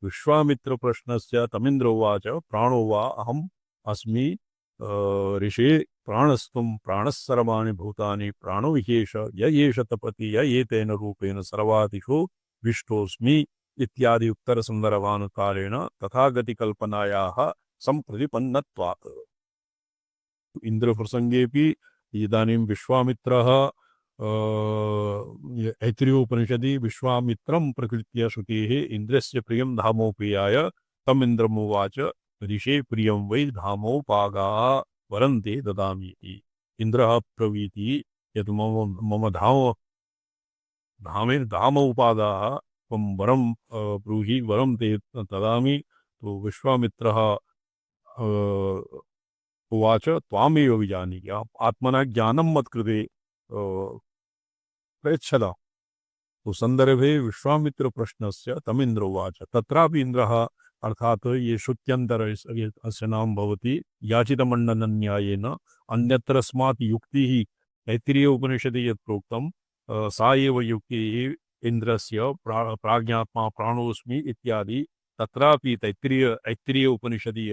विश्वामित्र प्रश्नस्य तमिन्द्रोवाच प्राणो वा अहम् अस्मि ऋषे प्राणस्त्वं प्राणः सर्वाणि भूतानि प्राणो ह्येष य एष तपति य एतेन रूपेण सर्वादिषु विष्टोऽस्मि इत्यादि उत्तरसन्दर्भानुकारेण तथागतिकल्पनायाः सम्प्रतिपन्नत्वात्। इन्द्रप्रसङ्गेऽपि इदानीं विश्वामित्रः ऐत्तिरेयोपनिषदि विश्वामित्रं प्रकृत्य श्रुतेः इन्द्रस्य प्रियं धामोपेयाय तम् इन्द्रमुवाच ऋषे प्रियं वै धामोपागाः वरन्ते ददामीति। इन्द्रः ब्रवीति यत् मम धाम उपादाः त्वं वरं ब्रूहि वरं ते ददामि। तो विश्वामित्रः उवाच त्वामेव विजानीयाम् आत्मना ज्ञानं मत्कृते प्रयच्छदा। तो सन्दर्भे विश्वामित्र प्रश्नस्य तमिन्द्रोवाच तत्रापि इन्द्रः अर्थात ये श्रुत्यंतर अस्य नाम भवति याचितमण्डनन्यायेन अन्यत्रस्मात् युक्तिः ऐत्तिरेय उपनिषदि यत् प्रोक्तं सा एव युक्तिः इन्द्रस्य प्राज्ञात्मा प्राणोऽस्मि इत्यादि तत्रापि ऐत्तिरेय उपनिषदि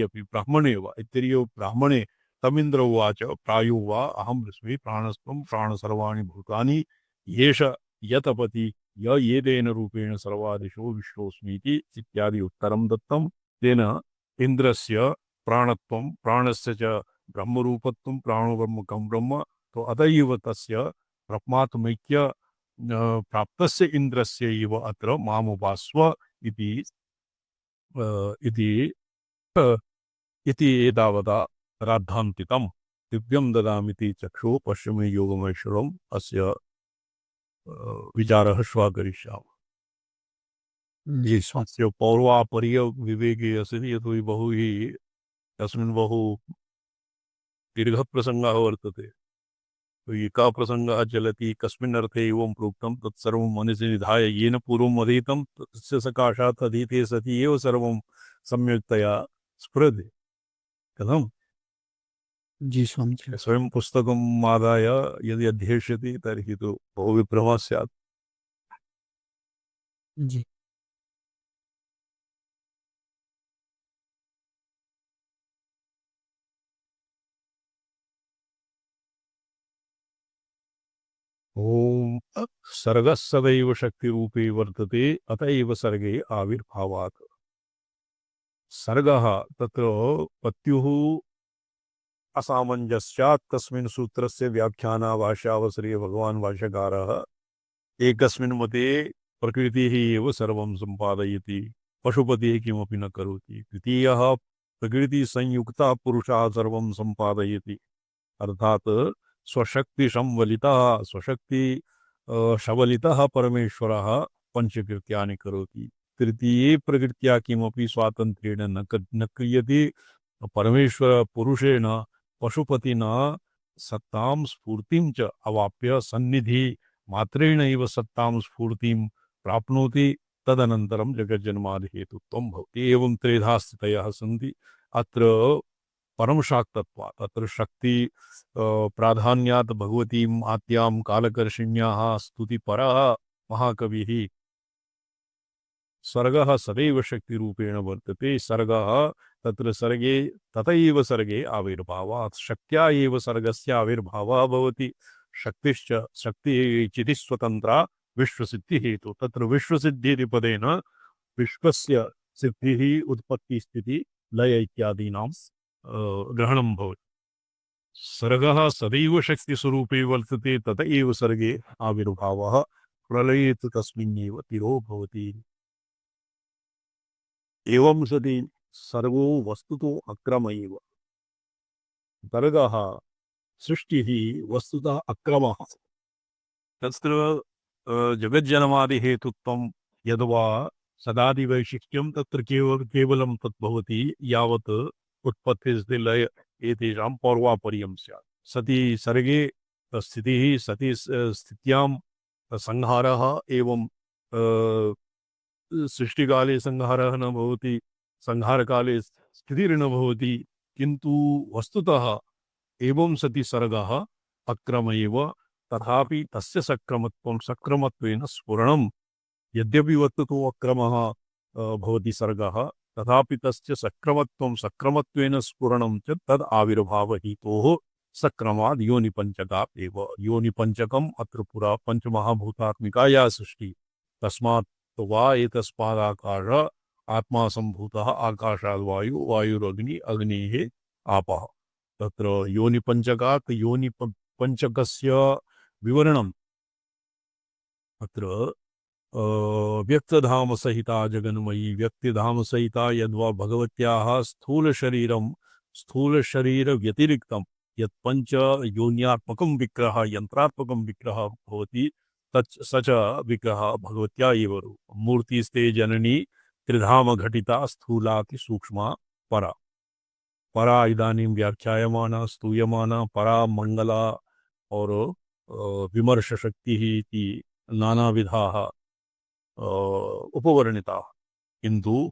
अपि ब्राह्मणे वा ऐत्तिरेय ब्राह्मणे तमिन्द्र उवाच प्रायो वा अहम् अस्मि प्राणस्त्वं प्राणसर्वाणि भूतानि येष यतपति य एतेन रूपेण सर्वादिषु विश्वोऽस्मीति इत्यादि उत्तरं दत्तं। तेन इन्द्रस्य प्राणत्वं प्राणस्य च ब्रह्मरूपत्वं प्राणो ब्रह्मकं ब्रह्म तो अतएव तस्य ब्रह्मात्मैक्य प्राप्तस्य इन्द्रस्य एव अत्र मामुपास्व इति एतावता राद्धान्तितं दिव्यं ददामिति चक्षुः पश्चिमे योगमैश्वरम् अस्य विचारः श्वः करिष्यामः। ये स्वस्य पौर्वापर्य विवेके अस्ति यतो हि बहु हि तस्मिन् बहु दीर्घः प्रसङ्गः वर्तते। तो एका प्रसङ्गः चलति कस्मिन् अर्थे एवं प्रोक्तं तत्सर्वं मनसि निधाय येन पूर्वम् अधीतं तस्य सकाशात् अधीते सति एव सर्वं सम्यक्तया स्फुरति। कथम् जी स्वामी जी। स्वयं पुस्तकम् आदाय यदि अध्येष्यति तर्हि तु बहु विभ्रमः स्यात्। जी ओम सर्गः सदैव शक्तिरूपे वर्तते अत एव सर्गे आविर्भावात्। सर्गः तत्र पत्युः असामञ्जस्यात् तस्मिन् सूत्रस्य व्याख्यानाभाष्यावसरे भगवान् भाष्यकारः एकस्मिन् मते प्रकृतिः एव सर्वं सम्पादयति पशुपतिः किमपि न करोति। द्वितीयः प्रकृति संयुक्ता पुरुषः सर्वं संपादयति अर्थात स्वशक्ति संवलितः स्वशक्ति शबलितः परमेश्वरः पंचकृत्यानि करोति तृतीये प्रकृत्या किमपि स्वातन्त्र्येण न क्रियते परमेश्वर पुरुषेण पशुपतिना सत्तां स्फूर्तिं च अवाप्य सन्निधि मात्रेणैव सत्तां स्फूर्तिं प्राप्नोति तदनन्तरं जगज्जन्मादि हेतुत्वं भवति एवं त्रिधा स्थितयः सन्ति अत्र परमशाक्तत्वात् अत्र शक्ति प्राधान्यात् भगवतीम् आत्यां कालकर्षिण्याः स्तुतिपरः महाकविः सर्गः सदैव शक्तिरूपेण वर्तते सर्गः तत्र सर्गे तथैव सर्गे आविर्भावात् शक्त्या एव सर्गस्य आविर्भावः भवति शक्तिश्च शक्तिः चितिः स्वतन्त्रा विश्वसिद्धिहेतु तत्र विश्वसिद्धिरिति पदेन विश्वस्य सिद्धिः उत्पत्तिस्थितिः लय इत्यादीनां ग्रहणं भवति सर्गः सदैव शक्तिस्वरूपे वर्तते तत एव सर्गे आविर्भावः प्रलये तु तस्मिन्नेव तिरो भवति एवं सति सर्गो वस्तुतो अक्रम एव सर्गः सृष्टिः वस्तुतः अक्रमः तत्र जगज्जन्मादिहेतुत्वं यद्वा सदादिवैशिष्ट्यं तत्र केवलं तद्भवति यावत् उत्पत्तिस्थितिलय एतेषां पौर्वापर्यं स्यात् सति सर्गे स्थितिः सति स्थित्यां संहारः एवं सृष्टिकाले संहारः न भवति संहारकाले स्थितिर्न भवति किन्तु वस्तुतः एवं सति सर्गः अक्रम एव तथापि तस्य सक्रमत्वेन स्फुरणं यद्यपि वस्तुतो अक्रमः भवति सर्गः तथापि तस्य सक्रमत्वेन स्फुरणं च तद् आविर्भावहेतोः सक्रमाद् योनिपञ्चकात् एव योनिपञ्चकम् अत्र पुरा पंचमहाभूतात्मिका सृष्टि तस्मात् वा एतस्मादाकाश आत्मा सम्भूतः आकाशाद् वायु वायुरग्नि अग्नेः आपः तत्र योनिपञ्चकात् योनिपञ्चकस्य विवरणम् अत्र व्यक्तधाम सहिता जगन्मयी व्यक्तिधाम सहिता यद्वा भगवत्याः स्थूल शरीर व्यतिरिक्तं यत् पंच योन्यात्मकं विग्रह यंत्रात्मकं विग्रह भवति स च विग्रह भगवत्या एव मूर्तिस्ते जननी त्रिधाम घटिता स्थूलाति सूक्ष्मा परा इदानीं व्याख्यायमाना स्तूयमाना परा मंगला और विमर्श शक्तिः इति नानाविधाः उपवर्णिता किन्तु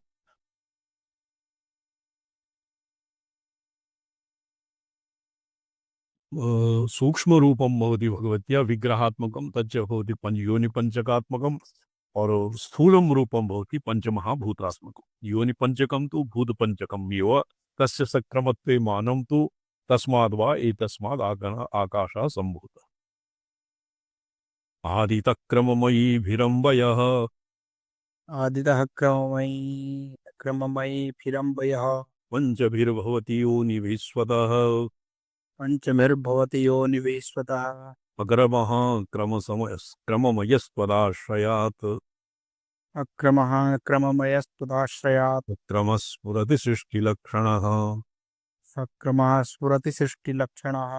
सूक्ष्म रूपम भवति भगवत्या विग्रहात्मकं तच्च भवति योनिपञ्चकात्मकम् और स्थूलम रूपम भवति पंचमहाभूतात्मकं योनिपञ्चकं तु भूतपञ्चकम् एव तस्य सक्रमत्वे मानं तु तस्माद् वा एतस्माद् आकाशः सम्भूतः आदितक्रममयी भिरम्बयः आदितः क्रममयी फिरम्बयः पञ्चभिर्भवति योनिभिः स्वतः पंचभिर्भवति योनिवेश्वतः अक्रमः क्रममयस्त्वदाश्रयात् अक्रमः क्रममयस्तुदाश्रयात् क्रमस्फुरति सृष्टिलक्षणः सक्रमः स्फुरति सृष्टिलक्षणः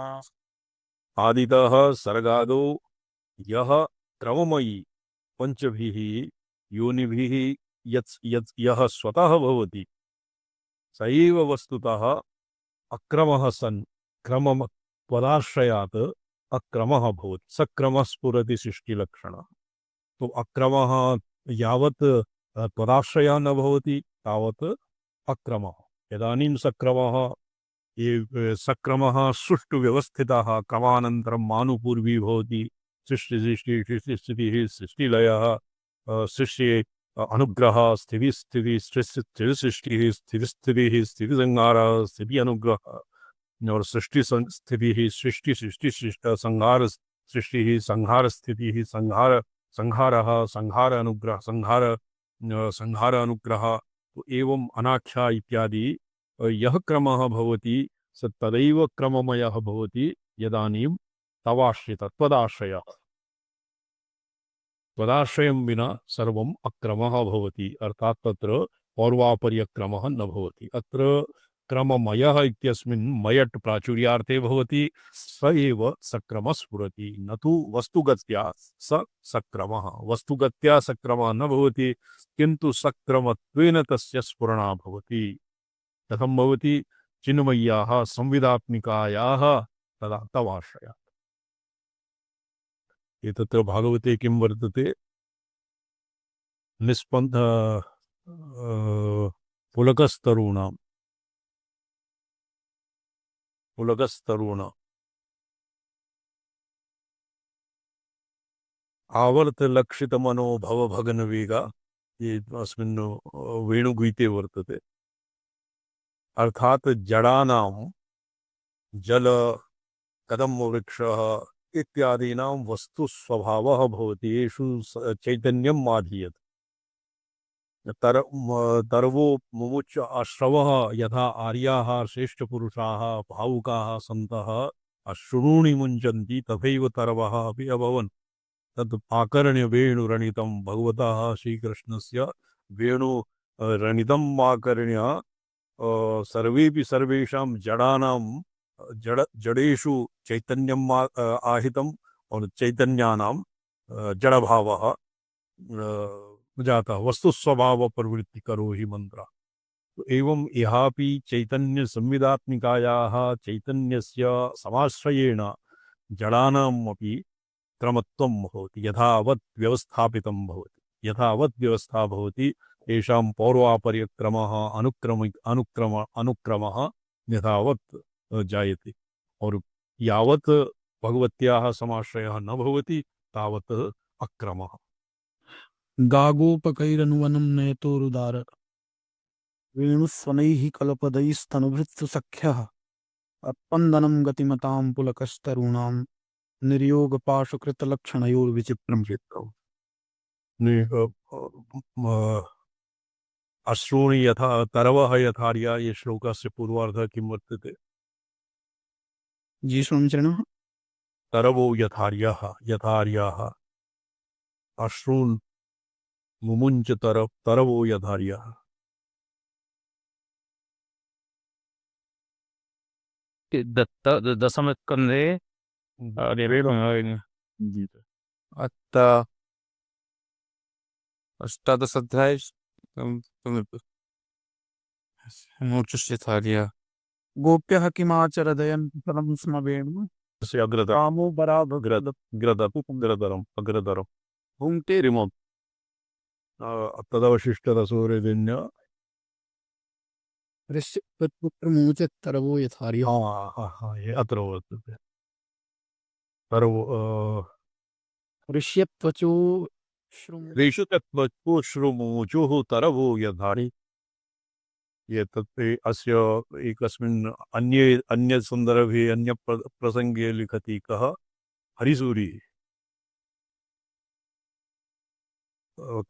आदितः सर्गादो यः क्रममयी पंचभिः योनिभिः यः स्वतः भवति स एव वस्तुतः अक्रमः सन् क्रमं त्वदाश्रयात् अक्रमः भवति सक्रमः स्फुरति सृष्टिलक्षणः तो अक्रमः यावत् त्वदाश्रयः न भवति तावत् अक्रमः इदानीं सक्रमः सुष्ठु व्यवस्थितः क्रमानन्तरं मानुपूर्वी भवति सृष्टिस्थितिः सृष्टिलयः सृष्टि अनुग्रह स्थितिसृष्टिः स्थितिसंहारः स्थिति अनुग्रह और सृष्टि स्थितिः सृष्टि संहार सृष्टिः संहार स्थितिः संहारः संहार अनुग्रह तो एवं अनाख्या इत्यादि यः क्रमः भवति स तदैव क्रममयः भवति यदानीं त्वदाश्रयं विना सर्वम् अक्रमः भवति अर्थात् तत्र पौर्वापर्यक्रमः न भवति अत्र क्रममयः इत्यस्मिन् मयट् प्राचुर्यार्थे भवति स एव सक्रमः स्फुरति न तु वस्तुगत्या स सक्रमः वस्तुगत्या सक्रमः न भवति किन्तु सक्रमत्वेन तस्य स्फुरणा भवति कथं भवति चिन्मय्याः संविदात्मिकायाः तदा तवाश्रयात् एतत्र भागवते किं वर्तते निस्पन्द पुलकस्तरूणां आवर्तलक्षितमनो भवभग्नवेगा ये अस्मिन् वेणुगीते वर्तते अर्थात जडानां जल कदम्बवृक्षः इत्यादीनां वस्तुस्वभावः भवति येषु चैतन्यम् आधीयते तरवो मुमुच आश्रवः यथा आर्याः श्रेष्ठपुरुषाः भावुकाः सन्तः अश्रूणि मुञ्चन्ति तथैव तरवः अपि अभवन् तत् आकर्ण्यवेणुरणितं भगवतः श्रीकृष्णस्य वेणुरणितम् आकर्ण्य सर्वेपि सर्वेषां जडानां जडेषु चैतन्यम् आहितम् और चैतन्यानां जडभावः जाता वस्तुस्वभाव प्रवृत्ति करो ही मंत्र तो एवं यहापि चैतन्य संविदात्मिकायाः चैतन्यस्य समाश्रयेण जडानाम् अपि क्रमत्वं भवति यथावत् व्यवस्थापितं भवति यथावत् व्यवस्था भवति येषां पौर्वापर्यक्रमः अनुक्रमः यथावत् जायते और यावत् भगवत्याः समाश्रयः न भवति तावत् अक्रमः गागोपकैरनुवनं नयतोरुदार वेणुस्वनैः कल्पदैस्तनुभृत्सु सख्यः अपन्दनं गतिमतां पुलकस्तरूणां निर्योगपाशकृतलक्षणयोर्विचित्रं चित्रम् अश्रूणि यथा तरवः यथार्या ये श्लोकस्य पूर्वार्धः किं वर्तते जी श्रोमचरणः तरवो यथार्याः अश्रून् मुमुञ्च तरवो यथार्याः दशम स्कंदे अत्त अष्टादशाध्याय मोक्षस्थार्य गोप्यः किमाचरदयन् परं स्म वेणु से अग्रतरं रामो अग्रतरम् भुङ्क्ते रिमोत् तदवशिष्टरसोरेदिन्य ऋष्यपुत्रमुचत्तरवो यथार्य ये अत्र वर्तते तरवो ऋष्यत्वचो रेषु तत्त्वश्रुमुचुः तरवो यथारि ये तत्ते अस्य एकस्मिन् अन्य सन्दर्भे अन्य प्रसंगे लिखति कः हरिसूरी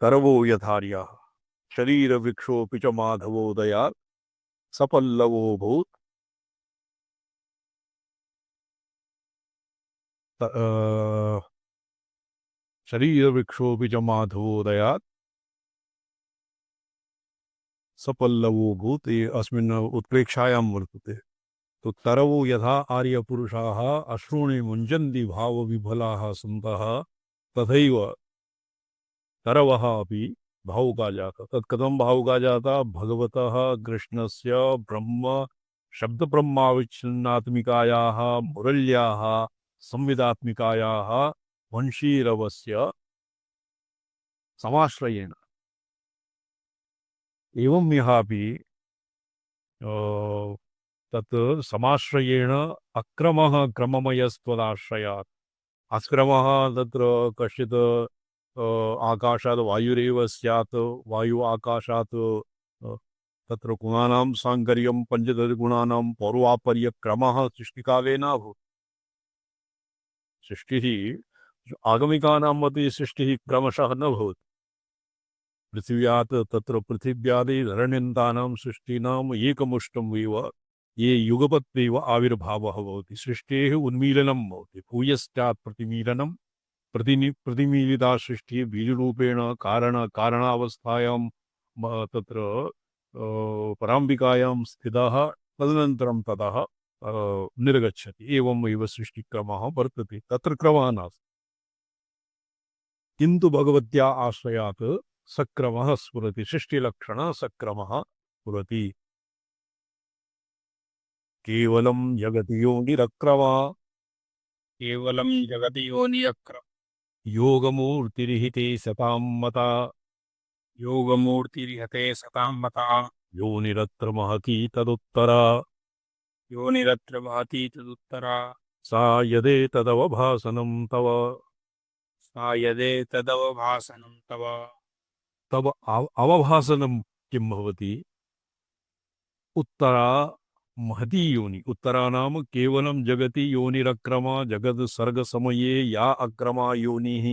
तरवो यथार्याः शरीरवृक्षोऽपि च माधवोदयात् सपल्लवो भूत् शरीरवृक्षोऽपि च माधवोदयात् सपल्लवो भूत् ये अस्मिन् उत्प्रेक्षायां वर्तते तो तरवो यथा आर्यपुरुषाः अश्रूणि मुञ्चन्ति भावविफलाः सन्तः तथैव तरवः अपि भावुका जाता तत् कथं भावुका जाता भगवतः कृष्णस्य ब्रह्म शब्दब्रह्माविच्छिन्नात्मिकायाः मुरल्याः संविदात्मिकायाः वंशीरवस्य समाश्रयेण एवं यहापि तत् समाश्रयेण अक्रमः क्रममयस्त्वदाश्रयात् अक्रमः तत्र कश्चित् आकाशात् वायुरेव स्यात् वायु आकाशात् तत्र गुणानां साङ्कर्यं पञ्चदशगुणानां पौर्वापर्यक्रमः सृष्टिकाले नाभूत् सृष्टिः आगमिकानाम् अपि सृष्टिः क्रमशः न भवति पृथिव्यात् तत्र पृथिव्यादिरण्यन्तानां सृष्टीनाम् एकमुष्टम् एव ये युगपत्वेव आविर्भावः भवति सृष्टेः उन्मीलनं भवति भूयश्चात् प्रतिमीलनं प्रतिमीलिता सृष्टिः बीजरूपेण कारणावस्थायां तत्र पराम्बिकायां स्थितः तदनन्तरं ततः निर्गच्छति। एवमेव सृष्टिक्रमः वर्तते, तत्र क्रमः नास्ति। किन्तु भगवत्या आश्रयात् सक्रमः स्फुरति, सृष्टिलक्षणः सक्रमः स्फुरति। केवलं जगति योनिरक्रमा केवलं जगति योनिरक्रम योगमूर्तिरिहिते सतां मता योगमूर्तिरिहते सतां मता योनिरत्र महती तदुत्तरा योनिरत्र भाति तदुत्तरा सा यदेतदवभासनं तव सा यदे तदवभासनं तव तव अवभासनं किं भवति? उत्तरा महती योनि। उत्तरा नाम केवलं जगति योनिरक्रमा, जगत् सर्गसमये या अक्रमा योनिः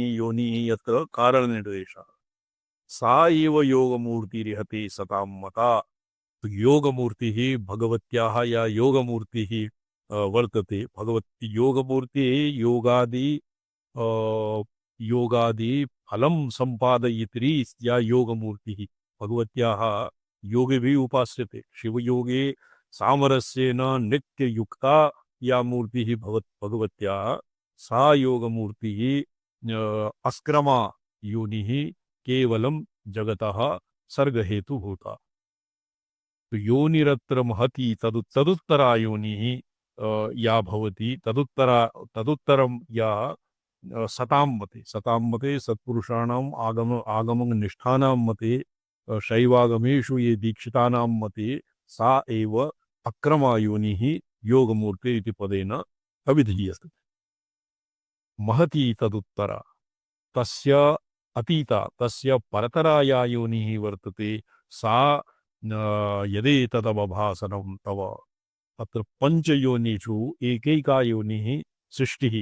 यत्र कारणनिर्देशः, सा एव योगमूर्तिरिहते सतां मता। तो योगमूर्तिः भगवत्याः या योगमूर्तिः वर्तते। भगवती योगमूर्तिः योगादि फलं सम्पादयित्री या योगमूर्तिः भगवत्याः योगे भी उपास्यते। शिवयोगे सामरस्येन नित्ययुक्ता या मूर्तिः भगवत्याः सा योगमूर्तिः अस्क्रमा योनिः केवलं जगतः सर्गहेतुभूता। तो योनिरत्र महती तदुत्तरा योनिः या भवति, तदुत्तरं या सतां मते सत्पुरुषाणाम् आगमं निष्ठानां मते शैवागमेषु ये दीक्षितानां मते सा एव अक्रमा योनिः योगमूर्ति इति पदेन अभिधीयते। महती तदुत्तरा, तस्य अतीता, तस्य परतरा या योनिः वर्तते सा यदेतदवभासनं तव। अत्र पंचयोनिषु एकैका योनिः सृष्टिः।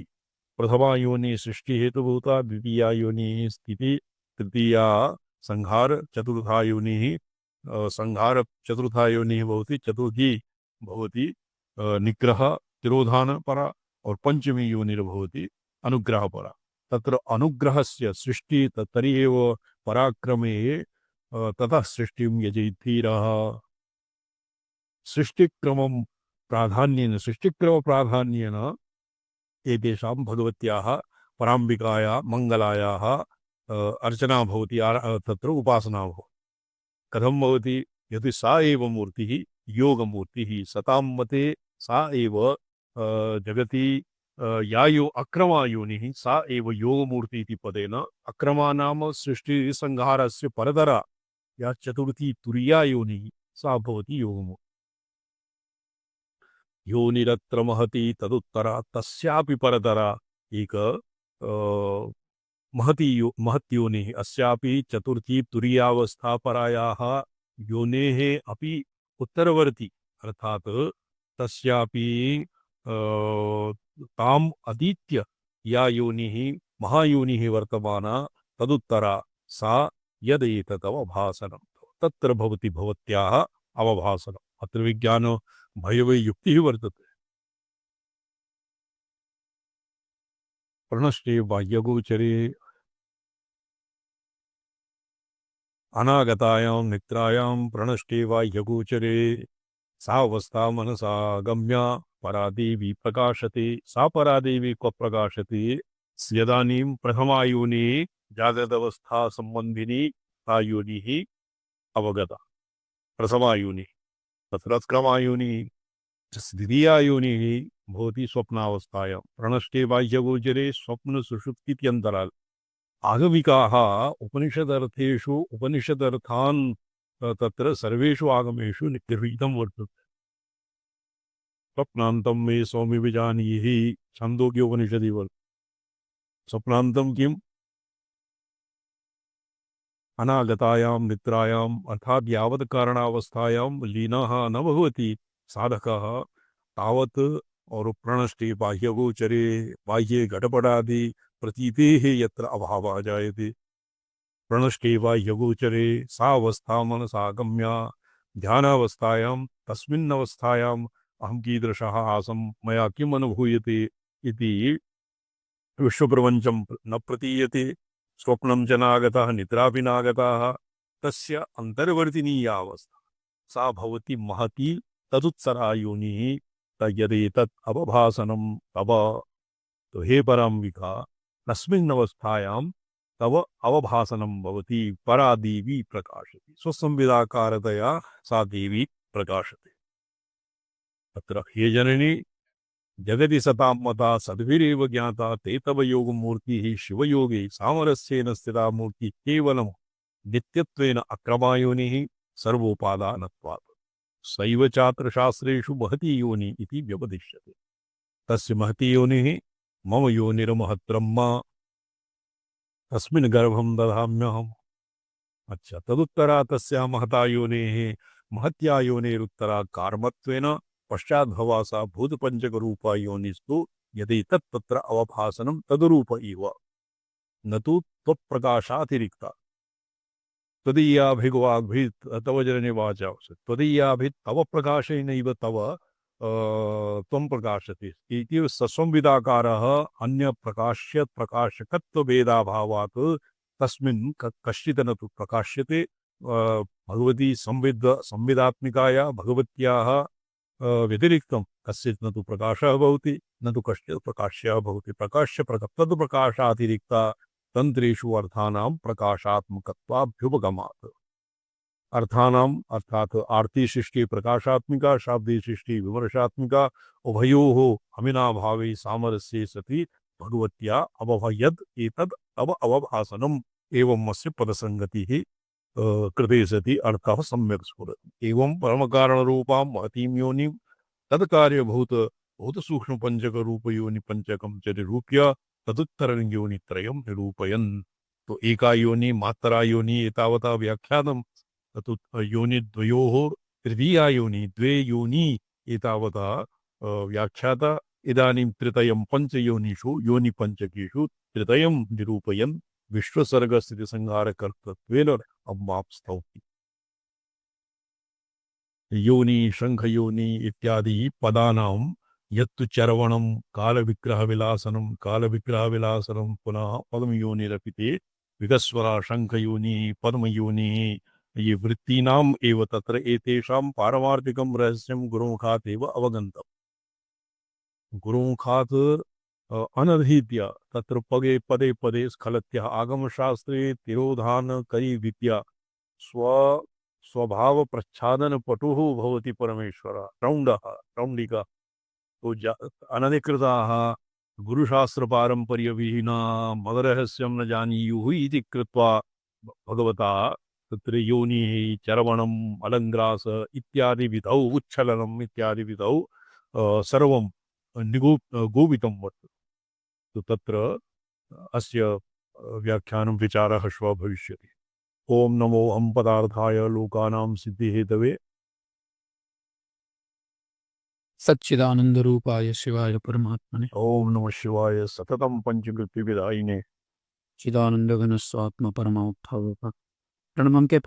प्रथमा योनिः सृष्टिहेतुभूता, द्वितीया योनिः स्थितिः, तृतीया संहार, चतुर्था योनिः संहार, चतुर्था योनिः भवति, चतुर्थी भवति निग्रह तिरोधान परा, और पंचमी योनिर्भवति अनुग्रह परा। तत्र अनुग्रहस्य सृष्टि तर्हि एव पराक्रमे ततः सृष्टिं यजयिधीरः। सृष्टिक्रम प्राधान्येन एतेषां भगवत्याः पराम्बिकायाः मंगलायाः अर्चना भवति, तत्र उपासना भवति। कथं भवति? यदि सा एव मूर्तिः योगमूर्तिः सतां मते, सा एव जगति यायो अक्रमा योनिः सा एव योगमूर्ति इति पदेन। अक्रमा नाम सृष्टि संहारस्य परतरा या चतुर्थी तुरीया योनिः सा भवति योगमूर्ति। योनिरत्र महती तदुत्तरा, तस्यापि परतरा एक महत्योनिः, अस्यापि चतुर्थी तुरीयावस्था परायाः योनेः अपि उत्तरवर्ती, अर्थात तस्यापि ताम अधीत्य या योनिः महायोनिः वर्तमाना तदुत्तरा सा यदेतदवभासनं तत्र भवति भवत्याः अवभासनम्। अत्र विज्ञान भयवयुक्तिः वर्तते। प्रणष्टे बाह्यगोचरे अनागतायां निद्रायां प्रणष्टे बाह्यगोचरे सावस्था मनसा गम्या परादेवी प्रकाशते। सा परादेवी क्व प्रकाशते? यदानीं प्रथमा योनि जागृतावस्था संबंधिनी सा योनिः अवगता, प्रथमा योनिः। तत्र क्रमा योनिः, द्वितीया योनिः भवति स्वप्नावस्थायां। प्रणष्टे बाह्यगोचरे स्वप्न सुषुप्त्यन्तराल। आगमिकाः उपनिषदर्थेषु उपनिषदर्थान् तत्र सर्वेषु आगमेषु निर्गृहीतं वर्तते। स्वप्नान्तं मे सौम्य विजानीहि, छन्दोग्योपनिषदि वर्तते। स्वप्नान्तं किम्? अनागतायां निद्रायाम्, अर्थात् यावत् कारणावस्थायां लीनः न भवति साधकः तावत्, और प्रणष्टे बाह्यगोचरे बाह्ये घटपटादि प्रतीतेः यत्र अभावः जायते। प्रणष्टे बाह्यगोचरे सा अवस्था मनसा गम्या। ध्यानावस्थायां तस्मिन्नवस्थायाम् अहं कीदृशः आसं, मया किम् अनुभूयते इति विश्वप्रपञ्चं न प्रतीयते। स्वप्नं च नागतः निद्रापि नागताः, तस्य अन्तर्वर्तिनी या अवस्था सा भवति महती तदुत्तरा योनि यदेतत् अवभासनं तव। तो हे पराम्बिका, तस्मिन् अवस्थायां तव अवभासनं भवति, परा देवी प्रकाशति, स्वसंविदाकारतया सा देवी प्रकाशते। अत्र हे जननी, जगति सतां मता सद्भिरेव ज्ञाता ते तव योगमूर्तिः शिवयोगे सामरस्येन स्थिता मूर्तिः केवलं नित्यत्वेन अक्रमायोनिः सर्वोपादानत्वात् सैव चात्र शास्त्रेषु महती योनि इति व्यपदिश्यते। तस्य महती योनिः मम योनिर्महद्ब्रह्मा तस्मिन् गर्भं दधाम्यहम्। अच्छा, तदुत्तरा तस्या महता योनेः महत्या योनेरुत्तरा कार्मत्वेन पश्चाद्भवा सा भूतपञ्चकरूपा योनिस्तु यदि तत्र अवभासनं तदरूप इव न तु त्वत्प्रकाशातिरिक्ता। त्वदीयाभिर्वाग्भिः तव जननि वाचा त्वदीयाभिः तव प्रकाशेनैव तव त्वं प्रकाशते इति ससंविदाकारः अन्यप्रकाश्य प्रकाशकत्वभेदाभावात् तस्मिन् कश्चित् न तु प्रकाश्यते। भगवती संविदात्मिकाया भगवत्याः व्यतिरिक्तं कश्चित् न तु प्रकाशः भवति, न तु कश्चित् प्रकाश्यः भवति। तत्प्रकाशातिरिक्ता तन्त्रेषु अर्थानां प्रकाशात्मकत्वाभ्युपगमात्। अर्थानाम् अर्थात् आर्तिसृष्टि प्रकाशात्मिका, शाब्दिसृष्टि विमर्शात्मिका, उभयोः अविनाभावे सामरस्ये सति भगवत्या अवभयद् एतद् तव अवभासनम् एवं अस्य पदसंगतिः कृते सति अर्थः सम्यक् स्फुरति। एवं परमकारणरूपां महतीं योनिं तत्कार्यभूत भूतसूक्ष्मपञ्चकरूपयोनिपञ्चकं च निरूप्य तदुत्तरं योनित्रयं निरूपयन्। तो एका योनि मात्रा योनि एतावता व्याख्यातं, तत् योनिद्वयोः तृतीया योनि द्वे योनि एतावता व्याख्याता। इदानीं तृतीयं पञ्चयोनिषु योनिपञ्चकेषु तृतीयं निरूपयन् विश्वसर्गस्थितिसंहारकर्तृत्वेन अम्माप्स्तौति। योनि शंखयोनि इत्यादि पदानां यत्तु चरवणं कालविग्रहविलासनं पुनः पद्मयोनिरपिते विगस्वरा शंखयोनि पद्मयोनि ये वृत्तीनाम् एव तत्र एतेषां पारमार्थिकं रहस्यं गुरुमुखात् एव अवगन्तम्। गुरुमुखात् अनधीत्य तत्र पदे पदे स्खलत्यः आगमशास्त्रे तिरोधानकरी विद्या स्वभाव प्रच्छादन पटुः भवति परमेश्वरः रौण्डिका। तो अनधिकृताः गुरुशास्त्रपारम्पर्यविहीना मदरहस्यं न जानीयुः इति कृत्वा भगवता तत्र योनिः चरवणम् अलङ्ग्रास इत्यादि विधौ उच्छलनम् इत्यादि विधौ सर्वं गोपितं वर्तते। तो तत्र अस्य व्याख्यानं विचारः श्वः भविष्यति। ओम नमो हम पदार्थाय लोकानां सिद्धिहेतवे सच्चिदानंद रूपाय शिवाय परमात्मने ओम नमः शिवाय सततं पंचकृत्य विदायिने चिदानंद घन स्वात्म परमात्मा प्रणमं के